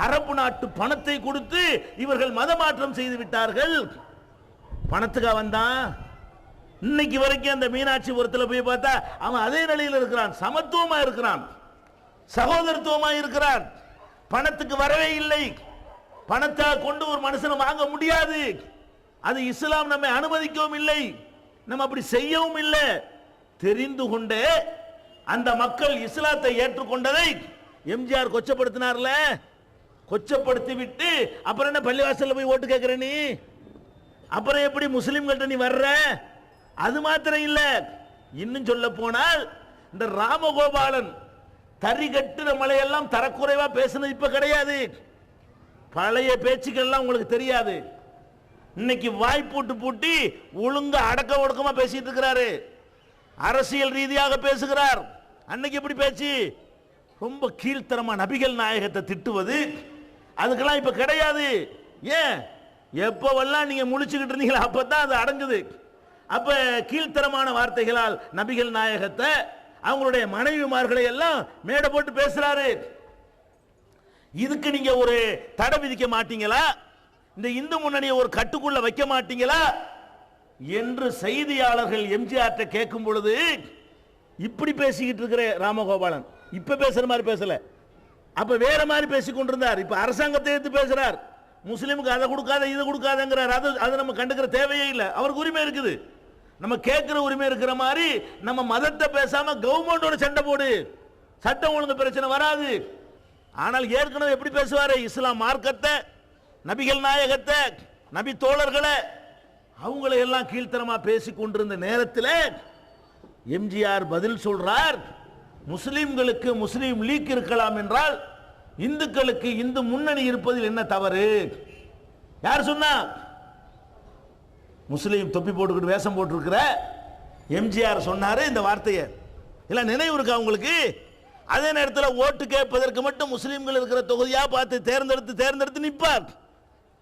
அரபு நாட்டு பணத்தை கொடுத்து இவர்கள் மத மாற்றம் செய்து விட்டார்கள். பணத்துக்கா வந்தான்? இன்னைக்கு வரைக்கும் அந்த மீனாட்சிபுரத்தில் போய் பார்த்தா அவன் அதே நிலையில் இருக்கிறான், சமத்துவமா இருக்கிறான், சகோதரத்துவமா இருக்கிறான். பணத்துக்கு வரவே இல்லை. பணத்தை கொண்டு ஒரு மனுஷனை வாங்க முடியாது. அது இஸ்லாம் நம்மை அனுமதிக்கவும் இல்லை, நம்ம அப்படி செய்யவும் இல்லை. தெரிந்து கொண்டே அந்த மக்கள் இஸ்லாத்தை ஏற்றுக்கொண்டதை எம்ஜிஆர் கொச்சப்படுத்தினார்ல, கொச்சப்படுத்தி விட்டு அப்புறம் என்ன பள்ளிவாசல்ல போய் ஓட்டு கேட்கிற நீ? அப்புறம் எப்படி முஸ்லிம்கள்ட்ட நீ வர்ற? அது மாத்திரம் இல்ல, இன்னும் சொல்ல போனால் இந்த ராமகோபாலன் தறி கட்டுற மலையெல்லாம் தரக்குறைவா பேசுனது இப்ப கிடையாது. பழைய பேச்சுக்கள்லாம் உங்களுக்கு தெரியாது. இன்னைக்கு வாய்ப்பூட்டு பூட்டி ஒழுங்கா அடக்க ஒடுக்கமா பேசிட்டு இருக்கிறாரு. அரசியல் ரீதியாக பேசுகிறார். அன்னைக்கு எப்படி பேச்சு? ரொம்ப கீழ்த்தரமா நபிகள் நாயகத்தை திட்டுவது அதுக்கெல்லாம் இப்ப கிடையாது. ஏன்? எப்பவெல்லாம் நீங்க முழிச்சுக்கிட்டு இருந்தீங்களா அப்பதான் அது அடங்குது. அப்ப கீழ்த்தரமான வார்த்தைகளால் நபிகள் நாயகத்தை அவங்களுடைய மனைவிமார்களை எல்லாம் மேடை போட்டு பேசுறாரு. இதுக்கு நீங்க ஒரு தடை விதிக்க மாட்டீங்களா? இந்த இந்து முன்னணியை ஒரு கட்டுக்குள்ள வைக்க மாட்டீங்களா என்று செய்தியாளர்கள் எம்ஜிஆர் கேட்கும் பொழுது இப்படி பேசிக்கிட்டு இருக்கிற ராமகோபாலன் இப்ப பேசுற மாதிரி பேசல, அப்ப வேற மாதிரி பேசிக் கொண்டிருந்தார். இப்ப அரசாங்கத்தை எடுத்து பேசுறார். முஸ்லீமுக்கு அதை கொடுக்காத இதை கொடுக்காதங்கிறார். அது நம்ம கண்டுக்கிற தேவையே இல்லை. அவருக்கு உரிமை இருக்குது. நம்ம கேட்கிற உரிமை இருக்கிற மாதிரி நம்ம மதத்தை பேசாம கவர்மெண்டோட சண்டை போடு, சட்டம் ஒழுங்கு பிரச்சனை வராது. ஆனால் ஏற்கனவே எப்படி பேசுவாரு? இஸ்லாம் மார்க்கத்தை, நபிகள் நாயகத்தை, நபி தோழர்களை அவங்களை எல்லாம் கீழ்த்தரமா பேசிக் கொண்டிருந்த நேரத்தில் எம்ஜிஆர் பதில் சொல்றார், முஸ்லிம்களுக்கு முஸ்லீம் லீக் இருக்கலாம் என்றால் இந்துக்களுக்கு இந்து முன்னணி இருப்பதில் என்ன தவறு? யார் சொன்னா? முஸ்லீம் தொப்பி போட்டுக்கிட்டு வேஷம் போட்டிருக்கிற எம்ஜிஆர் சொன்னாரு இந்த வார்த்தையை. இல்ல நினைவு இருக்கா உங்களுக்கு? அதே நேரத்தில் ஓட்டு கேட்பதற்கு மட்டும் முஸ்லீம்கள் இருக்கிற தொகுதியா பார்த்து தேர்ந்தெடுத்து நிற்பார்.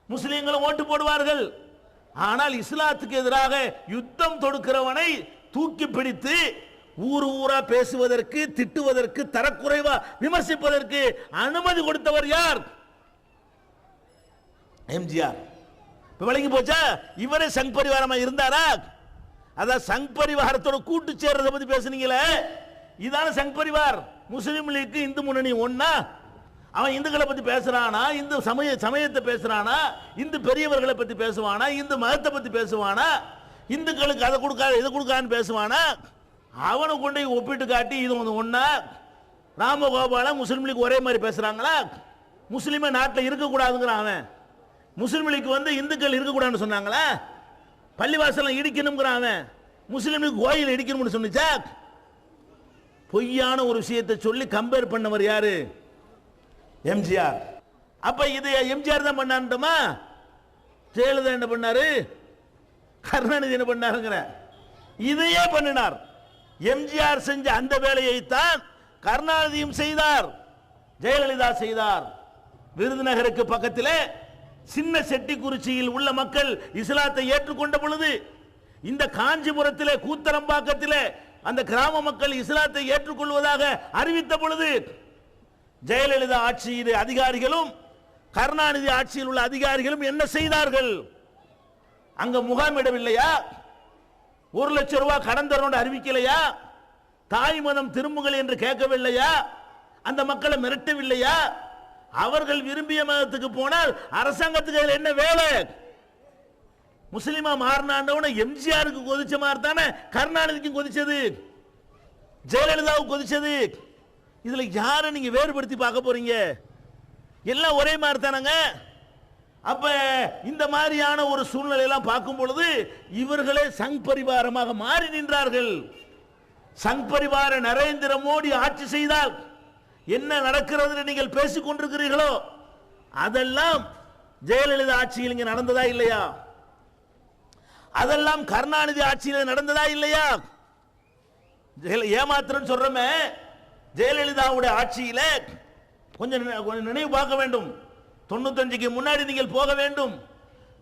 முஸ்லீம்களும் ஓட்டு போடுவார்கள். ஆனால் இஸ்லாத்துக்கு எதிராக யுத்தம் தொடுக்கிறவனை தூக்கி பிடித்து ஊர் ஊரா பேசுவதற்கு, திட்டுவதற்கு, தரக்குறைவா விமர்சிப்பதற்கு அனுமதி கொடுத்தவர் யார்? எம்ஜிஆர். விளங்கி போச்சா? இவரே சங் பரிவாரமா இருந்தாரா? அதான் சங் பரிவாரத்தோட கூட்டு சேர்றதை பத்தி பேசுனீங்களே, இதான சங் பரிவார். முஸ்லீம் லீக் இந்து முன்னணி ஒன்னா? அவன் இந்துக்களை பத்தி பேசுறானா? இந்து சமயத்தை பேசுறானா? இந்து பெரியவர்களை பத்தி பேசுவானா? இந்து மதத்தை பத்தி பேசுவானா? இந்துக்களுக்கு அதை கொடுக்காத இதை கொடுக்கான்னு பேசுவானா? அவனை கொண்டு ஒப்பிட்டு காட்டி இது ஒன்னா? ராமகோபாலன் முஸ்லீம் லீக் ஒரே மாதிரி பேசுறாங்களா? முஸ்லீமை நாட்டில் இருக்கக்கூடாதுங்கிறான் அவன். முஸ்லீம் லீக் இந்துக்கள் இருக்கக்கூடாதுன்னு சொன்னாங்களா? பள்ளிவாசலம் இடிக்கணுங்கிறான் அவன். முஸ்லீம் லீக் கோயில் இடிக்கணும்னு சொன்னிச்சா? பொய்யான ஒரு விஷயத்தை சொல்லி கம்பேர் பண்ணவர் யாரு? எம்ஜிஆர். அப்ப இது எம்ஜிஆர் தான் பண்ணான்ட்டோமா? ஜெயலலிதா என்ன பண்ணாரு? கருணாநிதி என்ன பண்ணாருங்கிற இதையே பண்ணினார். எம்ஜிஆர் செஞ்ச அந்த வேலையை தான் கருணாநிதியும் செய்தார், ஜெயலலிதா செய்தார். விருதுநகருக்கு பக்கத்திலே சின்ன செட்டிக்குறிச்சியில் உள்ள மக்கள் இஸ்லாத்தை ஏற்றுக்கொண்ட பொழுது, இந்த காஞ்சிபுரத்திலே கூத்தரம்பாக்கத்திலே அந்த கிராம மக்கள் இஸ்லாத்தை ஏற்றுக்கொள்வதாக அறிவித்த பொழுது ஜெயலலிதா ஆட்சியில் அதிகாரிகளும் கருணாநிதி ஆட்சியில் உள்ள அதிகாரிகளும் என்ன செய்தார்கள்? அங்க முகாமிடவில்லையா? 1 லட்சம் ரூபாய் கடன் தரணும் அறிவிக்கலையா? தாய் மதம் திரும்புங்கள் என்று கேட்கவில்லையா? அந்த மக்களை மிரட்டவில்லையா? அவர்கள் விரும்பிய மதத்துக்கு போனால் அரசாங்கத்துக்கு என்ன வேலை? முஸ்லிமா மாறினாண்டவன எம்ஜிஆருக்கு கொதிச்ச மாதிரி தானே கருணாநிதிக்கும் கொதிச்சது, ஜெயலலிதாவுக்கு கொதிச்சது. இதுல யாரை நீங்க வேறுபடுத்தி பார்க்க போறீங்க? எல்லாம் ஒரே மாதிரி தானங்க. அப்ப இந்த மாதிரியான ஒரு சூழ்நிலையெல்லாம் பார்க்கும் பொழுது இவர்களே சங் பரிவாரமாக மாறி நின்றார்கள். சங் பரிவார நரேந்திர மோடி ஆட்சி செய்தால் என்ன நடக்கிறது நீங்கள் பேசிக் கொண்டிருக்கிறீர்களோ அதெல்லாம் ஜெயலலிதா ஆட்சியில் இங்க நடந்ததா இல்லையா? அதெல்லாம் கருணாநிதி ஆட்சியில் நடந்ததா இல்லையா? ஏமாத்திரம் சொல்றமே, ஜெயலலிதாவுடைய ஆட்சியில கொஞ்சம் நினைவு பார்க்க வேண்டும். 95க்கு முன்னாடி நீங்கள் போக வேண்டும்.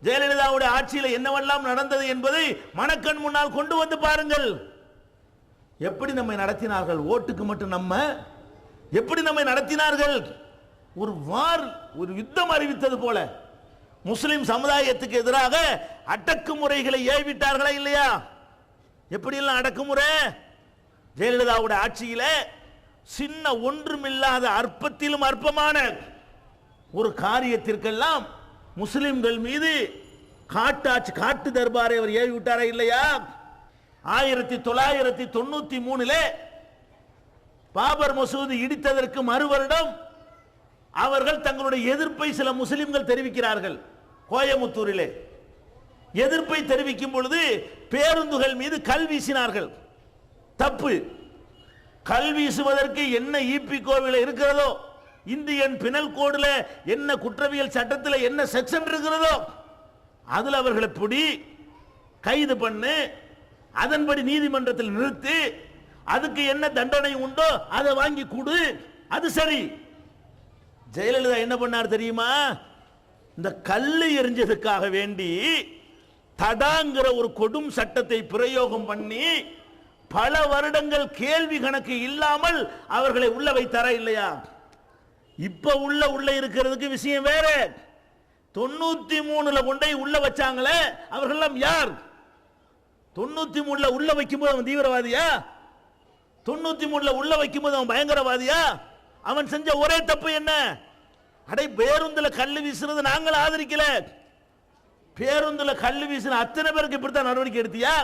ஜெயலலிதாவுடைய ஆட்சியில் என்னவெல்லாம் நடந்தது என்பதை மனக்கண் முன்னால் கொண்டு வந்து பாருங்கள். எப்படி நம்மை நடத்தினார்கள்? ஓட்டுக்கு மட்டும் நம்ம எப்படி நம்மை நடத்தினார்கள்? ஒரு யுத்தம் அறிவித்தது போல முஸ்லிம் சமுதாயத்துக்கு எதிராக அடக்குமுறைகளை ஏவிட்டார்களா இல்லையா? எப்படி எல்லாம் அடக்குமுறை? ஜெயலலிதாவுடைய ஆட்சியில சின்ன ஒன்றுமில்லாத அற்பத்திலும் அற்பமான ஒரு காரியத்திற்கெல்லாம் முஸ்லிம்கள் மீது காட்டு தர்பாரை அவர் ஏவி விட்டாரா இல்லையா? 1993 பாபர் மசூதி இடித்ததற்கு மறு வருடம் அவர்கள் தங்களுடைய எதிர்ப்பை சில முஸ்லிம்கள் தெரிவிக்கிறார்கள். கோயமுத்தூரிலே எதிர்ப்பை தெரிவிக்கும் பொழுது பேருந்துகள் மீது கல் வீசினார்கள். தப்பு. கல் வீசுவதற்கு என்ன ஈபி கோவில இருக்கிறதோ, இந்தியன் பினல் கோடுல என்ன குற்றவியல் சட்டத்தில் என்ன செக்ஷன் இருக்கிறதோ அதுல அவர்களை பிடி, கைது பண்ணு, அதன்படி நீதிமன்றத்தில் நிறுத்தி, அதுக்கு என்ன தண்டனை உண்டோ அதை வாங்கி கொடு, அது சரி. ஜெயலலிதா என்ன பண்ணார் தெரியுமா? இந்த கல்லு எரிஞ்சதுக்காக வேண்டி தடாங்கிற ஒரு கொடும் சட்டத்தை பிரயோகம் பண்ணி பல வருடங்கள் கேள்வி கணக்கு இல்லாமல் அவர்களை உள்ள வைத்தாரா இல்லையா? இப்ப உள்ள இருக்கிறதுக்கு விஷயம் வேற. 93ல கொண்டே உள்ள வச்சாங்களே, அவர்கள் யார்? 93ல உள்ள வைக்கும்போது அவன் தீவிரவாதியா? 93ல உள்ள வைக்கும்போது அவன் பயங்கரவாதியா? அவன் செஞ்ச ஒரே தப்பு என்ன? அடை பேருந்துல கல்லு வீசுறது நாங்கள் ஆதரிக்கல. பேருந்துல கல்லு வீசின அத்தனை பேருக்கு இப்படித்தான் நடவடிக்கை எடுத்தியா?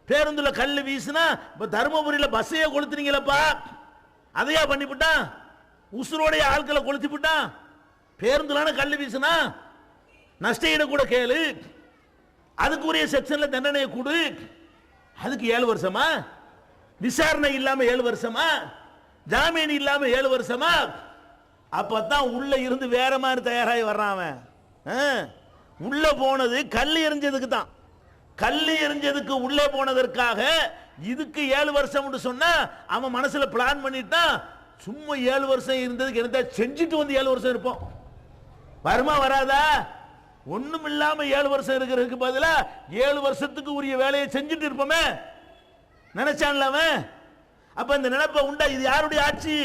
பேருந்துல கல்லு வீசினா இப்ப தருமபுரியில பஸ்ஸையே கொளுத்துனீங்களப்பா, அதையா பண்ணிவிட்டான்? உசுரோடைய ஆட்களை கொளுத்தி விட்டான். பேருந்துலான கல்லு வீசினா நஷ்டஈடு கூட கேளு, அதுக்குரிய செக்ஷன்ல தண்டனை கொடு. அதுக்கு 7 வருஷமா? விசாரணை இல்லாம 7 வருஷமா? ஜாமீன் இல்லாம 7 வருஷமா? அப்பதான் உள்ள இருந்து வேற மாதிரி தயாராகி வர்றான் அவன். உள்ள போனது கல்லு எரிஞ்சதுக்கு தான். கல்லு எரிஞ்சதுக்கு உள்ளே போனதற்காக இதுக்கு 7 வருஷம் சொன்னா அவன் மனசுல பிளான் பண்ணிட்டான். சும்மா 7 வருஷம் இருந்ததுக்கு என்ன செஞ்சுட்டு வந்து 7 வருஷம் இருப்போம். வருமா வராதா? ஒண்ணும் இல்லாம 7 வருஷம் இருக்கிறதுக்கு பதிலா 7 வருஷத்துக்கு உரிய வேலையை செஞ்சுட்டு இருப்போமே நினைச்சான்ல அவன். அப்ப இந்த நினைப்ப உண்டா? இது யாருடைய ஆட்சி?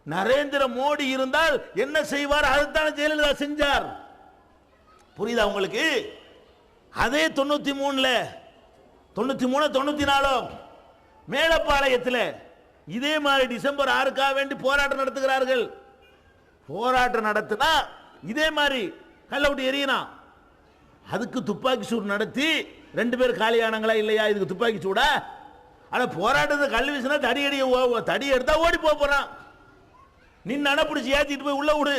நரேந்திர மோடி இருந்தால் என்ன செய்வார்? அதுதான் ஜெயலலிதா செஞ்சார். புரியுதா உங்களுக்கு? அதே 93ல 93 94 மேலப்பாளையத்தில் இதே மாதிரி டிசம்பர் 6க்காக வேண்டி போராட்டம் நடத்துகிறார்கள். போராட்டம் நடத்தினா இதே மாதிரி கல்ல விட்டு எறியினா, அதுக்கு துப்பாக்கி சூடு நடத்தி 2 பேர் காலியானாங்களா இல்லையா? இதுக்கு துப்பாக்கி சூடா? ஆனா போராட்டத்தை கல் வீசினா தடி எடுத்தா ஓடி போறான். நின்று அனுப்பிடிச்சு ஏத்திட்டு போய் உள்ள விடு.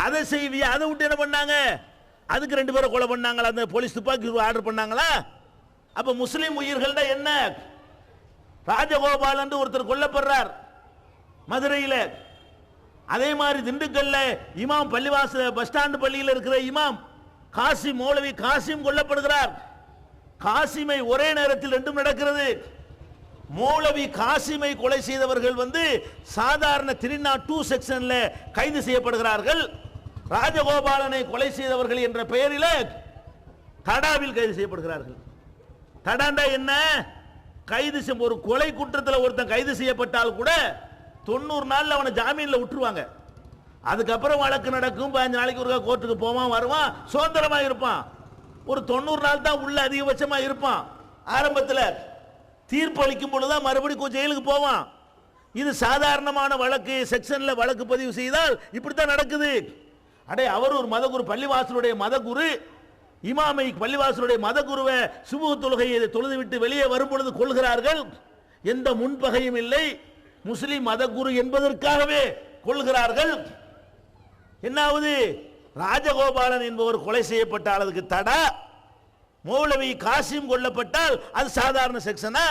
அதை செய்வியா? அதை விட்டு என்ன பண்ணாங்க? அதுக்கு 2 பேரை கொலை பண்ணாங்களா? அந்த போலீஸ் துப்பாக்கி ஆர்டர் பண்ணாங்களா? அப்ப முஸ்லிம் உயிர்கள் என்ன? ராஜகோபாலன் ஒருத்தர் கொல்லப்படுறார் மதுரையில். அதே மாதிரி திண்டுக்கல்ல இமாம் பள்ளிவாச பஸ் ஸ்டாண்டு பள்ளியில் இருக்கிற இமாம் காசிம், மௌலவி காசிம் கொல்லப்படுகிறார். காசிமை ஒரே நேரத்தில் 2ம் நடக்கிறது. மௌலவி காசிமை கொலை செய்தவர்கள் சாதாரண 302 செக்ஷன்ல கைது செய்யப்படுகிறார்கள். ராஜகோபாலனை கொலை செய்தவர்கள் என்ற பெயரில் தடாவில் கைது செய்யப்படுகிறார்கள். தடாண்டா என்ன? கைது ஒரு கொலை குற்றத்தில் ஒருத்தன் கைது செய்யப்பட்டால் கூட 90 நாள்ல அவனை ஜாமீன்ல விட்டுருவாங்க. அதுக்கப்புறம் வழக்கு நடக்கும். 15 நாளைக்கு ஒரு கோர்ட்டுக்கு போவான், வருவான், சுதந்திரமா இருப்பான். ஒரு 90 நாள் தான் உள்ள அதிகபட்சமா இருப்பான். ஆரம்பத்தில் தீர்ப்பு அளிக்கும் பொழுதுதான் மறுபடியும் ஜெயிலுக்கு போவான். இது சாதாரணமான வழக்கு. செக்ஷன்ல வழக்கு பதிவு செய்தால் இப்படித்தான் நடக்குது. அடே, அவர் ஒரு மதகுரு, பள்ளிவாசலுடைய மதகுரு, இமாமை பள்ளிவாசலுடைய மதகுருவை சுபுஹ் தொழுகையை தொழுது விட்டு வெளியே வரும் பொழுது கொள்கிறார்கள். எந்த முன்பகையும் இல்லை. முஸ்லிம் மதகுரு என்பதற்காகவே கொள்கிறார்கள். என்னாவது? ராஜகோபாலன் என்பவர் கொலை செய்யப்பட்டால் அதுக்கு தடா, மௌலவி காசிம் கொல்லப்பட்டால் அது சாதாரண செக்ஷனா?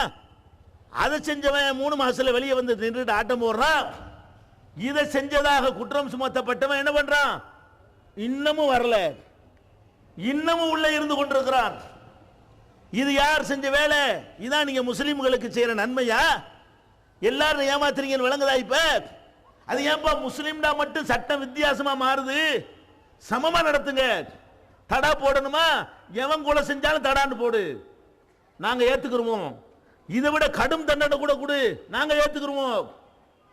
அதை செஞ்சவன் 3 மாசத்துல வெளியே வந்து நின்றுட்டு ஆட்டம் போடுறான். இதை செஞ்சதாக குற்றம் சுமத்தப்பட்டவன் என்ன பண்றான்? இன்னமும் வரல, இன்னமும் உள்ள இருந்து கொண்டிருக்கிறான். இது யார் செஞ்ச வேலை? இதான் நீங்க முஸ்லிம்களுக்கு செய்யற நன்மையா? எல்லாரும் ஏமாத்துறீங்கன்னு விளங்குதா? இப்ப அது ஏன்பா முஸ்லிம்டா மட்டும் சட்டம் வித்தியாசமா மாறுது? சமமா நடத்துங்க. தடா போடணுமா? எவன் கொலை செஞ்சாலும் தடான்னு போடு, நாங்க ஏத்துக்கிறோம். இதை விட கடும் தண்டனை கூட கொடு, நாங்க ஏத்துக்கிறோம்.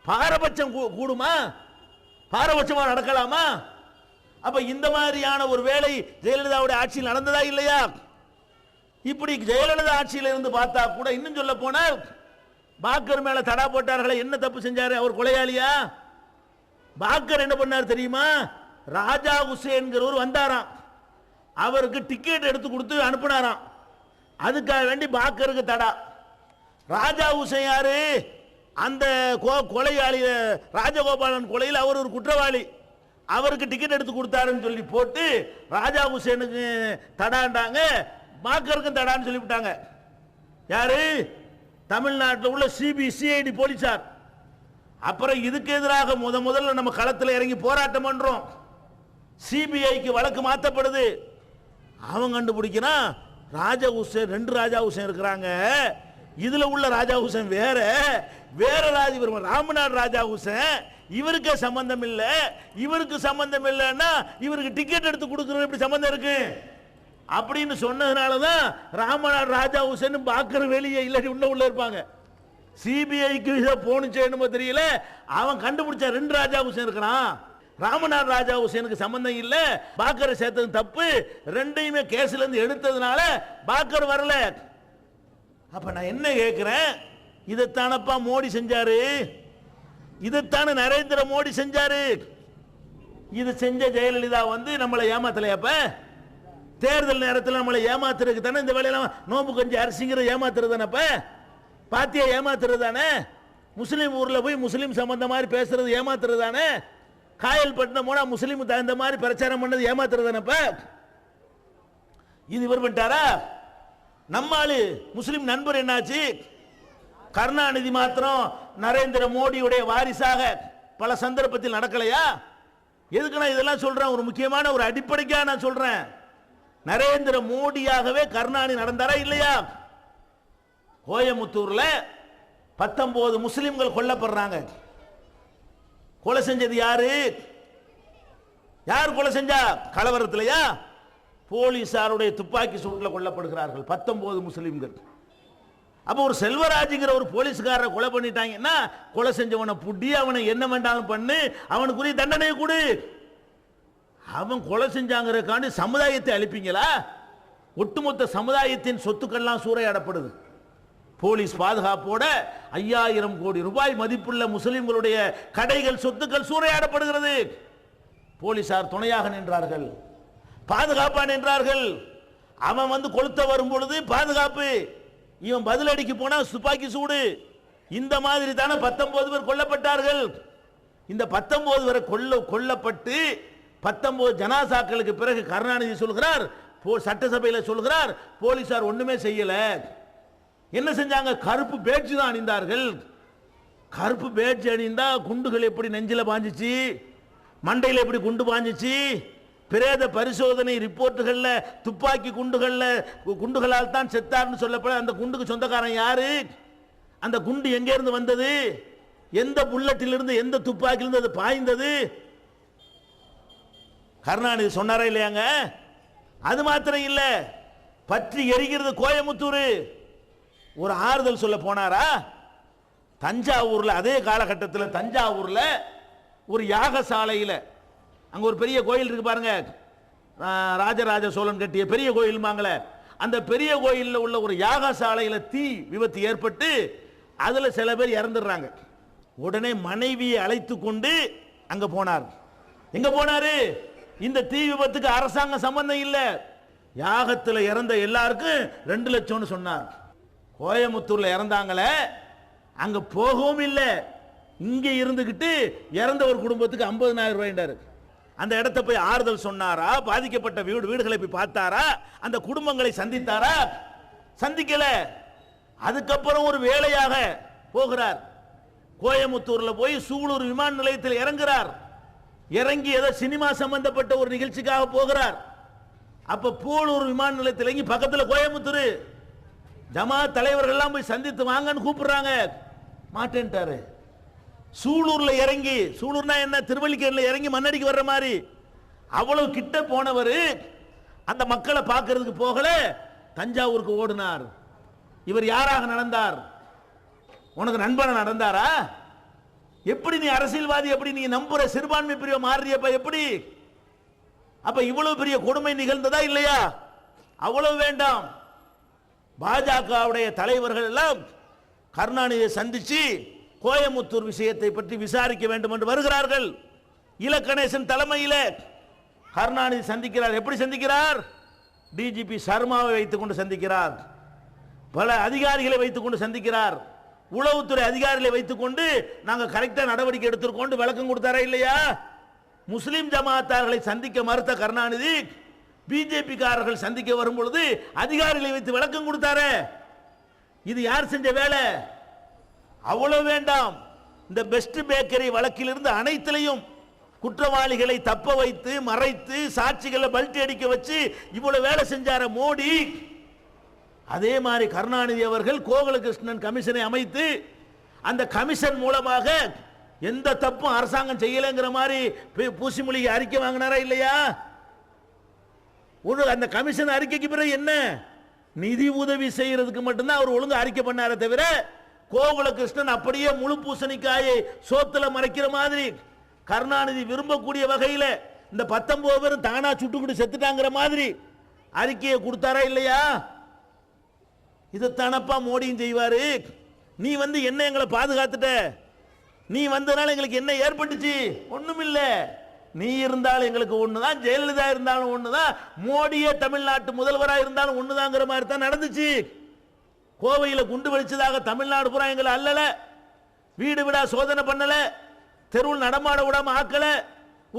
பாரபட்சம் கூடுமா? பாரபட்சமா நடக்கலாமா? அப்ப இந்த மாதிரியான ஒரு வேலை ஜெயலலிதாவுடைய ஆட்சியில் நடந்ததா இல்லையா? இப்படி ஜெயலலிதா ஆட்சியில் இருந்து பார்த்தா கூட, இன்னும் சொல்ல போனால் பாக்கர் மேல தடா போட்டார்களே, என்ன தப்பு செஞ்சாரு? அவர் கொலையாளியா? பாக்கர் என்ன பண்ணார் தெரியுமா? ராஜா ஹுசேன்கிறவர் வந்தாராம், அவருக்கு டிக்கெட் எடுத்து கொடுத்து அனுப்பினாராம். அதுக்காக வேண்டி பாக்கருக்கு தடா. ராஜா ஹுசேன் யாரு? அந்த கொலையாளி ராஜகோபாலன் கொலையில் அவர் ஒரு குற்றவாளி. அவருக்கு டிக்கெட் எடுத்து கொடுத்தாருன்னு சொல்லி போட்டு ராஜா ஹுசேனுக்கு தடாண்டாங்க, பாக்கருக்கும் தடான்னு சொல்லிவிட்டாங்க. யாரு? தமிழ்நாட்டில் உள்ள சிபிசிஐடி போலீசார். அப்புறம் இதுக்கு எதிராக முதல்ல நம்ம களத்தில் இறங்கி போராட்டம் பண்றோம். சிபிஐக்கு வழக்கு மாற்றப்படுது. அவன் கண்டுபிடிக்கிறான் ராஜா ஹுசேன், 2 ராஜா ஹுசேன் இருக்கிறாங்க. இதுல உள்ள ராஜா ஹுசேன் வேற இவர் ராமநாடு ராஜா ஹுசேன், இவருக்கு சம்பந்தம் இல்ல. இவருக்கு சம்பந்தம் இல்லைன்னா இவருக்கு டிக்கெட் எடுத்து கொடுக்கறது எப்படி சம்பந்தம் இருக்கு அப்படின்னு சொன்னதுனாலதான் ராமநாடு ராஜா ஹுசேன் பாக்குற வெளியே இல்லாட்டி உள்ள இருப்பாங்க. சிபிஐக்கு போனுச்சேன்னு தெரியல, அவன் கண்டுபிடிச்ச 2 ராஜா ஹுசேன் இருக்கிறான். ராமநாடு ராஜா ஹுசேனுக்கு சம்பந்தம் இல்ல, பாக்கரை சேர்த்தது தப்பு. 2யுமே கேஸ்ல இருந்து எடுத்ததுனால பாக்கர் வரல. அப்ப நான் என்ன கேட்கிறேன், இதைத்தானப்பா மோடி செஞ்சாரு, இதைத்தான நரேந்திர மோடி செஞ்சாரு. இது செஞ்ச ஜெயலலிதா நம்மளை ஏமாத்தலையாப்ப? தேர்தல் நேரத்தில் நம்மளை ஏமாத்துறதுக்கு தானே இந்த வேலையெல்லாம், நோம்பு கொஞ்சம் அரிசிங்கிற ஏமாத்துறது தானப்ப, பாத்தியா ஏமாத்துறது தானே, முஸ்லீம் ஊர்ல போய் முஸ்லீம் சம்பந்த மாதிரி பேசுறது ஏமாத்துறது தானே, காயல்பட்டினம் போனா முஸ்லீம் தகுந்த மாதிரி பிரச்சாரம் பண்ணது ஏமாத்துறது தானப்ப. இது இவர் பண்ணிட்டாரா? நம்மாளு முஸ்லிம் நண்பர் என்னாச்சு? கருணாநிதி மாத்திரம் நரேந்திர மோடியுடைய வாரிசாக பல சந்தர்ப்பத்தில் நடக்கலையா? எதுக்கு நான் இதெல்லாம் சொல்றேன்? ஒரு முக்கியமான ஒரு அடிப்படைக்காக நான் சொல்றேன். நரேந்திர மோடியாகவே கருணாநிதி நடந்தாரா இல்லையா? கோயமுத்தூர்ல 19 முஸ்லிம்கள் கொல்லப்படுறாங்க. கொலை செஞ்சது யாரு? யார் கொலை செஞ்சா? கலவரத்திலையா? போலீசாருடைய துப்பாக்கி சூட்டில் கொல்லப்படுகிறார்கள் 19 முஸ்லிம்கள். அப்போ ஒரு செல்வராஜுங்கிற ஒரு போலீஸ்காரரை கொலை பண்ணிட்டாங்கன்னா, கொலை செஞ்சவனை புடி, அவனை என்ன வேண்டாலும் பண்ணு, அவனுக்குரிய தண்டனையை கொடு. அவன் கொலை செஞ்சாங்கிறதுக்காண்டி சமுதாயத்தை அழிப்பீங்களா? ஒட்டுமொத்த சமுதாயத்தின் சொத்துக்கள்லாம் சூறையாடப்படுது. போலீஸ் பாதுகாப்போட 5000 கோடி ரூபாய் மதிப்புள்ள முஸ்லிம்களுடைய கடைகள், சொத்துக்கள் சூறையாடப்படுகிறது. போலீசார் துணையாக நின்றார்கள், பாதுகாப்பா நின்றார்கள். அவன் கொளுத்த வரும் பொழுது பாதுகாப்பு, இவன் பதிலடிக்கு போனா துப்பாக்கி சூடு. இந்த மாதிரி தானே 19 பேர் கொல்லப்பட்டார்கள். இந்த 19 பேர் கொல்லப்பட்டு 19 ஜனாசாக்களுக்கு பிறகு கருணாநிதி சொல்கிறார், சட்டசபையில் சொல்கிறார், போலீசார் ஒண்ணுமே செய்யல. என்ன செஞ்சாங்க? கருப்பு பேட்ஜ் தான் அணிந்தார்கள். கருப்பு பேட்ஜ் அணிந்தா குண்டுகள் எப்படி நெஞ்சில பாஞ்சிச்சு, மண்டையில் எப்படி குண்டு பாஞ்சிச்சு? பிரேத பரிசோதனை ரிப்போர்ட்டுகள்ல துப்பாக்கி குண்டுகளால் தான் செத்தார்னு சொல்லப்பட, அந்த குண்டுக்கு சொந்தக்காரன் யாரு? அந்த குண்டு எங்க இருந்து வந்தது? எந்த புல்லட்டிலிருந்து, எந்த துப்பாக்கியிலிருந்து அது பாய்ந்தது? கருணாநிதி சொன்னாரா இல்லையாங்க? அது மாத்திரம் இல்ல, பற்றி எரிகிறது கோயமுத்தூர். ஒரு ஆறுதல் சொல்ல போனாரா? தஞ்சாவூர்ல அதே காலகட்டத்தில் தஞ்சாவூர்ல ஒரு யாகசாலையில், அங்க ஒரு பெரிய கோயில் இருக்கு பாருங்க, ராஜராஜ சோழன் கட்டிய பெரிய கோயில் மாங்கள, அந்த பெரிய கோயிலில் உள்ள ஒரு யாகசாலையில் தீ விபத்து ஏற்பட்டு அதுல சில பேர் இறந்துடுறாங்க. உடனே மனைவியை அழைத்து கொண்டு அங்க போனார். எங்க போனாரு? இந்த தீ விபத்துக்கு அரசாங்கம் சம்பந்தம் இல்லை, யாகத்தில் இறந்த எல்லாருக்கும் 2 லட்சம்னு சொன்னார். கோயமுத்தூர்ல இறந்தாங்களே, அங்க போகவும் இல்லை, இங்க இருந்துகிட்டு இறந்த ஒரு குடும்பத்துக்கு 50,000 ரூபாய். அந்த இடத்தை போய் ஆறுதல் சொன்னாரா? பாதிக்கப்பட்ட வீடுகளை போய் பார்த்தாரா? அந்த குடும்பங்களை சந்தித்தாரா? சந்திக்கல. அதுக்கப்புறம் ஒரு வேலையாக போகிறார். கோயமுத்தூர்ல போய் சூலூர் விமான நிலையத்தில் இறங்குறார். இறங்கி ஏதோ சினிமா சம்பந்தப்பட்ட ஒரு நிகழ்ச்சிக்காக போகிறார். அப்ப போலூர் விமான நிலையத்தில் இறங்கி பக்கத்தில் கோயமுத்தூர் ஜமாத் தலைவர்கள் எல்லாம் போய் சந்தித்து வாங்கன்னு கூப்பிடுறாங்க. மாட்டேன்ட்டாரு. சூலூர்ல இறங்கி, சூலூர்னா என்ன, திருவள்ளிக்கேணில இறங்கி மண்ணடிக்கு வர்ற மாதிரி அவ்வளவு கிட்ட போனவர் அந்த மக்களை பார்க்கறதுக்கு போகல, தஞ்சாவூருக்கு ஓடினார். இவர் யாராக நடந்தார்? உனக்கு நண்பன நடந்தாரா? எப்படி நீ அரசியல்வாதி, எப்படி நீ நம்புற சிறுபான்மை பிரிவை மாறியப்ப எப்படி? அப்ப இவ்வளவு பெரிய கொடுமை நிகழ்ந்ததா இல்லையா? அவ்வளவு வேண்டாம். பாஜகவுடைய தலைவர்கள் எல்லாம் கருணாநிதியை சந்திச்சு கோயமுத்தூர் விஷயத்தை பற்றி விசாரிக்க வேண்டும் என்று வருகிறார்கள். இலக்கணேசன் தலைமையில் கருணாநிதி சந்திக்கிறார். எப்படி சந்திக்கிறார்? டிஜிபி சர்மாவை வைத்துக் கொண்டு சந்திக்கிறார், பல அதிகாரிகளை வைத்துக் கொண்டு சந்திக்கிறார், உளவுத்துறை அதிகாரிகளை வைத்துக் கொண்டு நாங்கள் கரெக்டா நடவடிக்கை எடுத்துக்கொண்டு விளக்கம் கொடுத்தாரா இல்லையா? முஸ்லிம் ஜமாத்தார்களை சந்திக்க மறுத்த கருணாநிதி பிஜேபி காரர்கள் சந்திக்க வரும் பொழுது அதிகாரிகளை வைத்து விளக்கம் கொடுத்தாரு. இது யார் செஞ்ச வேலை? அவ்வளவு வேண்டாம். இந்த பெஸ்ட் பேக்கரி வழக்கிலிருந்து அனைத்திலையும் குற்றவாளிகளை தப்ப வைத்து மறைத்து சாட்சிகளை பல்டி அடிக்க வச்சு இவ்வளவு வேலை செஞ்சார மோடி. அதே மாதிரி கருணாநிதி அவர்கள் கோகுலகிருஷ்ணன் கமிஷனை அமைத்து அந்த கமிஷன் மூலமாக எந்த தப்பும் அரசாங்கம் செய்யலைங்கிற மாதிரி பூசிமொழி அறிக்கை வாங்கினாரா இல்லையா? அந்த கமிஷன் அறிக்கைக்கு பிறகு என்ன? நிதி உதவி செய்யறதுக்கு மட்டும்தான் அவர் ஒழுங்கு அறிக்கை பண்ணாரே தவிர கோகுலகிருஷ்ணன் அப்படியே முழு பூசணிக்காயை சோத்துல மறைக்கிற மாதிரி கருணாநிதி விரும்பக்கூடிய வகையில் இந்த 19 பேரும் தானா சுட்டுக்கிட்டு செத்துட்டாங்கிற மாதிரி அறிக்கையை கொடுத்தாரா இல்லையா? இதைத்தானப்பா மோடியும் செய்வாரு. நீ வந்து என்ன எங்களை பாதுகாத்துட்ட, நீ வந்ததுனால எங்களுக்கு என்ன ஏற்பட்டுச்சு? ஒண்ணுமில்ல. நீ இருந்தாலும் எங்களுக்கு ஒண்ணுதான், ஜெயலலிதா இருந்தாலும் ஒண்ணுதான், மோடியே தமிழ்நாட்டு முதல்வராக இருந்தாலும் ஒண்ணுதாங்கிற மாதிரி தான் நடந்துச்சு. கோவையில் குண்டு வெடிச்சதாக தமிழ்நாடு பூரா எங்களை அல்லல, வீடு விடா சோதனை பண்ணல, தெருவில் நடமாட விடாம ஆக்கல,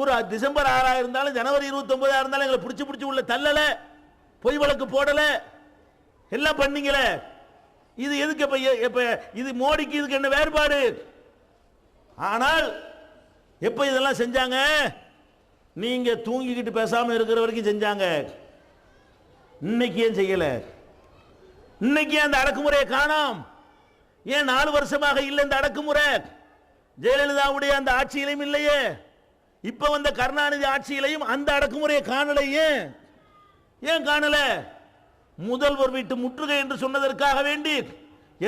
ஒரு டிசம்பர் 6 இருந்தாலும் ஜனவரி 29 இருந்தாலும் எங்களை பிடிச்சு உள்ள தள்ளல, பொய் வழக்கு போடல, எல்லாம் பண்ணீங்களே. இது எதுக்கு? இப்ப இது மோடிக்கு இதுக்கு என்ன வேறுபாடு? ஆனால் எப்ப இதெல்லாம் செஞ்சாங்க? நீங்க தூங்கிக்கிட்டு பேசாம இருக்கிற வரைக்கும் செஞ்சாங்க. இன்னைக்கு ஏன் செய்யல? இன்னைக்கு அந்த அடக்குமுறையை காணோம். ஏன் 4 வருஷமாக இல்லை இந்த அடக்குமுறை? ஜெயலலிதாவுடைய அந்த ஆட்சியிலையும் இல்லையே, இப்ப வந்த கருணாநிதி ஆட்சியிலையும் அந்த அடக்குமுறையை காணலையே. ஏன் காணல? முதல்வர் வீட்டு முற்றுகை என்று சொன்னதற்காக வேண்டி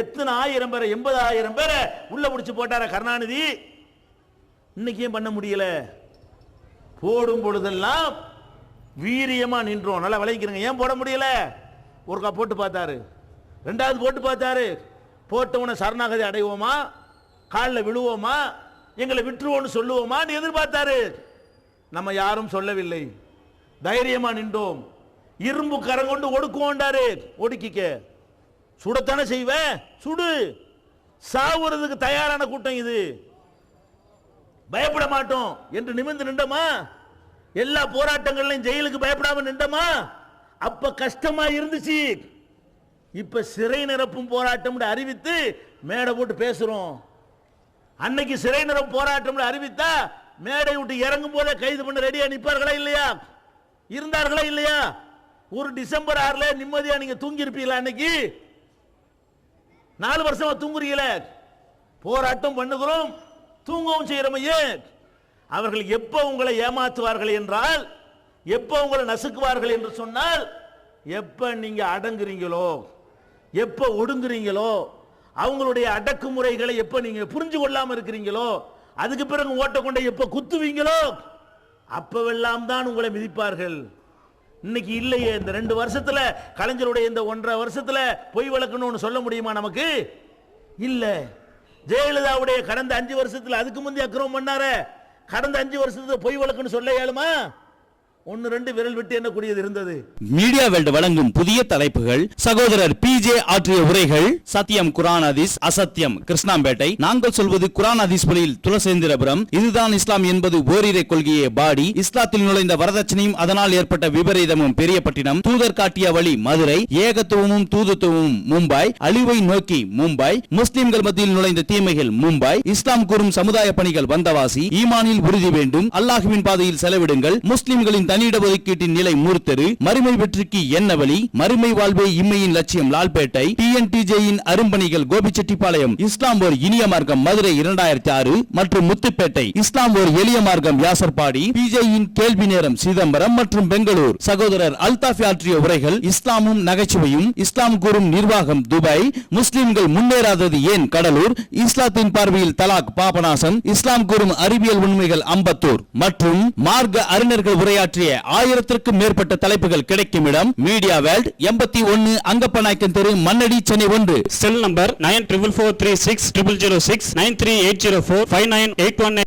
எத்தனை 1000 பேரை 80,000 பேரை உள்ள முடிச்சு போட்டார கருணாநிதி. இன்னைக்கு ஏன் பண்ண முடியல? போடும் பொழுதெல்லாம் வீரியமா நின்றோம். நல்லா விளைக்கிறங்க. ஏன் போட முடியல? ஒருக்கா போட்டு பார்த்தாரு, 2வது போட்டு பார்த்தாரு, போட்டவனை சரணாகதி அடைவோமா, காலில் விழுவோமா, எங்களை விட்டுருவோன்னு சொல்லுவோமான்னு எதிர்பார்த்தாரு. நம்ம யாரும் சொல்லவில்லை, தைரியமா நின்றோம். இரும்பு கரங்கொண்டு ஒடுக்குவோண்டாரு. ஒடுக்கிக்க, சுடத்தானே செய்வேன், சுடு. சாவுறதுக்கு தயாரான கூட்டம் இது. பயப்பட மாட்டோம் என்று நிமிர்ந்து நின்றோமா? எல்லா போராட்டங்களையும் ஜெயிலுக்கு பயப்படாம நின்றோமா? அப்ப கஷ்டமா இருந்துச்சு. இப்ப சிறை நிரப்பும் போராட்டம் அறிவித்து மேடை போட்டு பேசுறோம். அன்னைக்கு சிறை நிரப்பும் போராட்டம் அறிவித்தா மேடை விட்டு இறங்கும் போதே கைது பண்ண ரெடியா நிப்பார்களா இல்லையா? இருந்தார்களா இல்லையா? ஒரு டிசம்பர் 6 நிம்மதியா நீங்க தூங்கி இருப்பீங்களா? அன்னைக்கு 4 வருஷமா தூங்குறீங்களே. போராட்டம் பண்ணுகிறோம், தூங்கவும் செய்யறமையே. அவர்கள் எப்ப உங்களை ஏமாற்றுவார்கள் என்றால், எப்ப உங்களை நசுக்குவார்கள் என்று சொன்னால், எப்ப நீங்க அடங்குறீங்களோ, எப்ப ஒடுங்குறீங்களோ, அவங்களுடைய அடக்குமுறைகளை எப்ப நீங்க புரிஞ்சு கொள்ளாம இருக்கிறீங்களோ, அதுக்கு பிறகு ஓட்ட கொண்ட எப்ப குத்துவீங்களோ, அப்பவெல்லாம் தான் உங்களை மிதிப்பார்கள். இன்னைக்கு இல்லையே. இந்த 2 வருஷத்துல, கலைஞருடைய இந்த 1.5 வருஷத்துல பொய் வழக்குன்னு சொல்ல முடியுமா நமக்கு? இல்ல. ஜெயலலிதாவுடைய கடந்த 5 வருஷத்துல, அதுக்கு முந்தைய அக்கிரமம் பண்ணார, கடந்த 5 வருஷத்துல பொய் வழக்குன்னு சொல்ல இயலுமா? 1-2 விரல் விட்டு எண்ணக்கூடியது இருந்தது. மீடியா வேல்ட் வழங்கும் புதிய தலைப்புகள், சகோதரர் PJ ஆற்றிய உரைகள், சத்தியம் குர்ஆன் ஹதீஸ், அசத்தியம் கிருஷ்ணாம்பேட்டை, நாங்கள் சொல்வது குர்ஆன் ஹதீஸ் வழியில் துளசேந்திரபுரம், இதுதான் இஸ்லாம் என்பது ஓரிரை கொள்கையே பாடி, இஸ்லாத்தில் நுழைந்த வரதட்சணையும் அதனால் ஏற்பட்ட விபரீதமும் பெரியப்பட்டினம், தூதர் காட்டிய வழி மதுரை, ஏகத்துவமும் தூதுத்துவமும் மும்பை, அழிவை நோக்கி மும்பை, முஸ்லிம்கள் மத்தியில் நுழைந்த தீமைகள் மும்பை, இஸ்லாம் கூறும் சமுதாய பணிகள் வந்தவாசி, ஈமானில் உறுதி வேண்டும், அல்லாஹ்வின் பாதையில் செலவிடுங்கள், முஸ்லிம்களின் தனியிட ஒதுக்கீட்டின் நிலை மூர்த்தரு, மறுமை வெற்றிக்கு என்ன வழி, மறுமை வாழ்வே இம்மையின் லட்சியம் லால்பேட்டை, TNTJ-யின் அரும்பணிகள் கோபிச்செட்டிப்பாளையம், இஸ்லாம் ஒரு இனிய மார்க்கம் மதுரை 2006 மற்றும் முத்துப்பேட்டை, இஸ்லாம் ஒரு எளிய மார்க்கம் யாசர்பாடி, PJ-யின் கேள்வி நேரம் சிதம்பரம் மற்றும் பெங்களூர். சகோதரர் அல்தாஃபி ஆற்றிய உரைகள், இஸ்லாமும் நகைச்சுவையும், இஸ்லாம் கூறும் நிர்வாகம் துபாய், முஸ்லிம்கள் முன்னேறாதது ஏன் கடலூர், இஸ்லாத்தின் பார்வையில் தலாக் பாபநாசம், இஸ்லாம் கூறும் அறிவியல் உண்மைகள் அம்பத்தூர் மற்றும் மார்க்க அறிஞர்கள் உரையாற்றிய 1000க்கும் மேற்பட்ட தலைப்புகள் கிடைக்கும் இடம் மீடியா வேல்ட், 81 அங்கப்பநாயக்கன் தெரு, மண்ணடி, சென்னை 1. Cell number 9443600006 9380459819.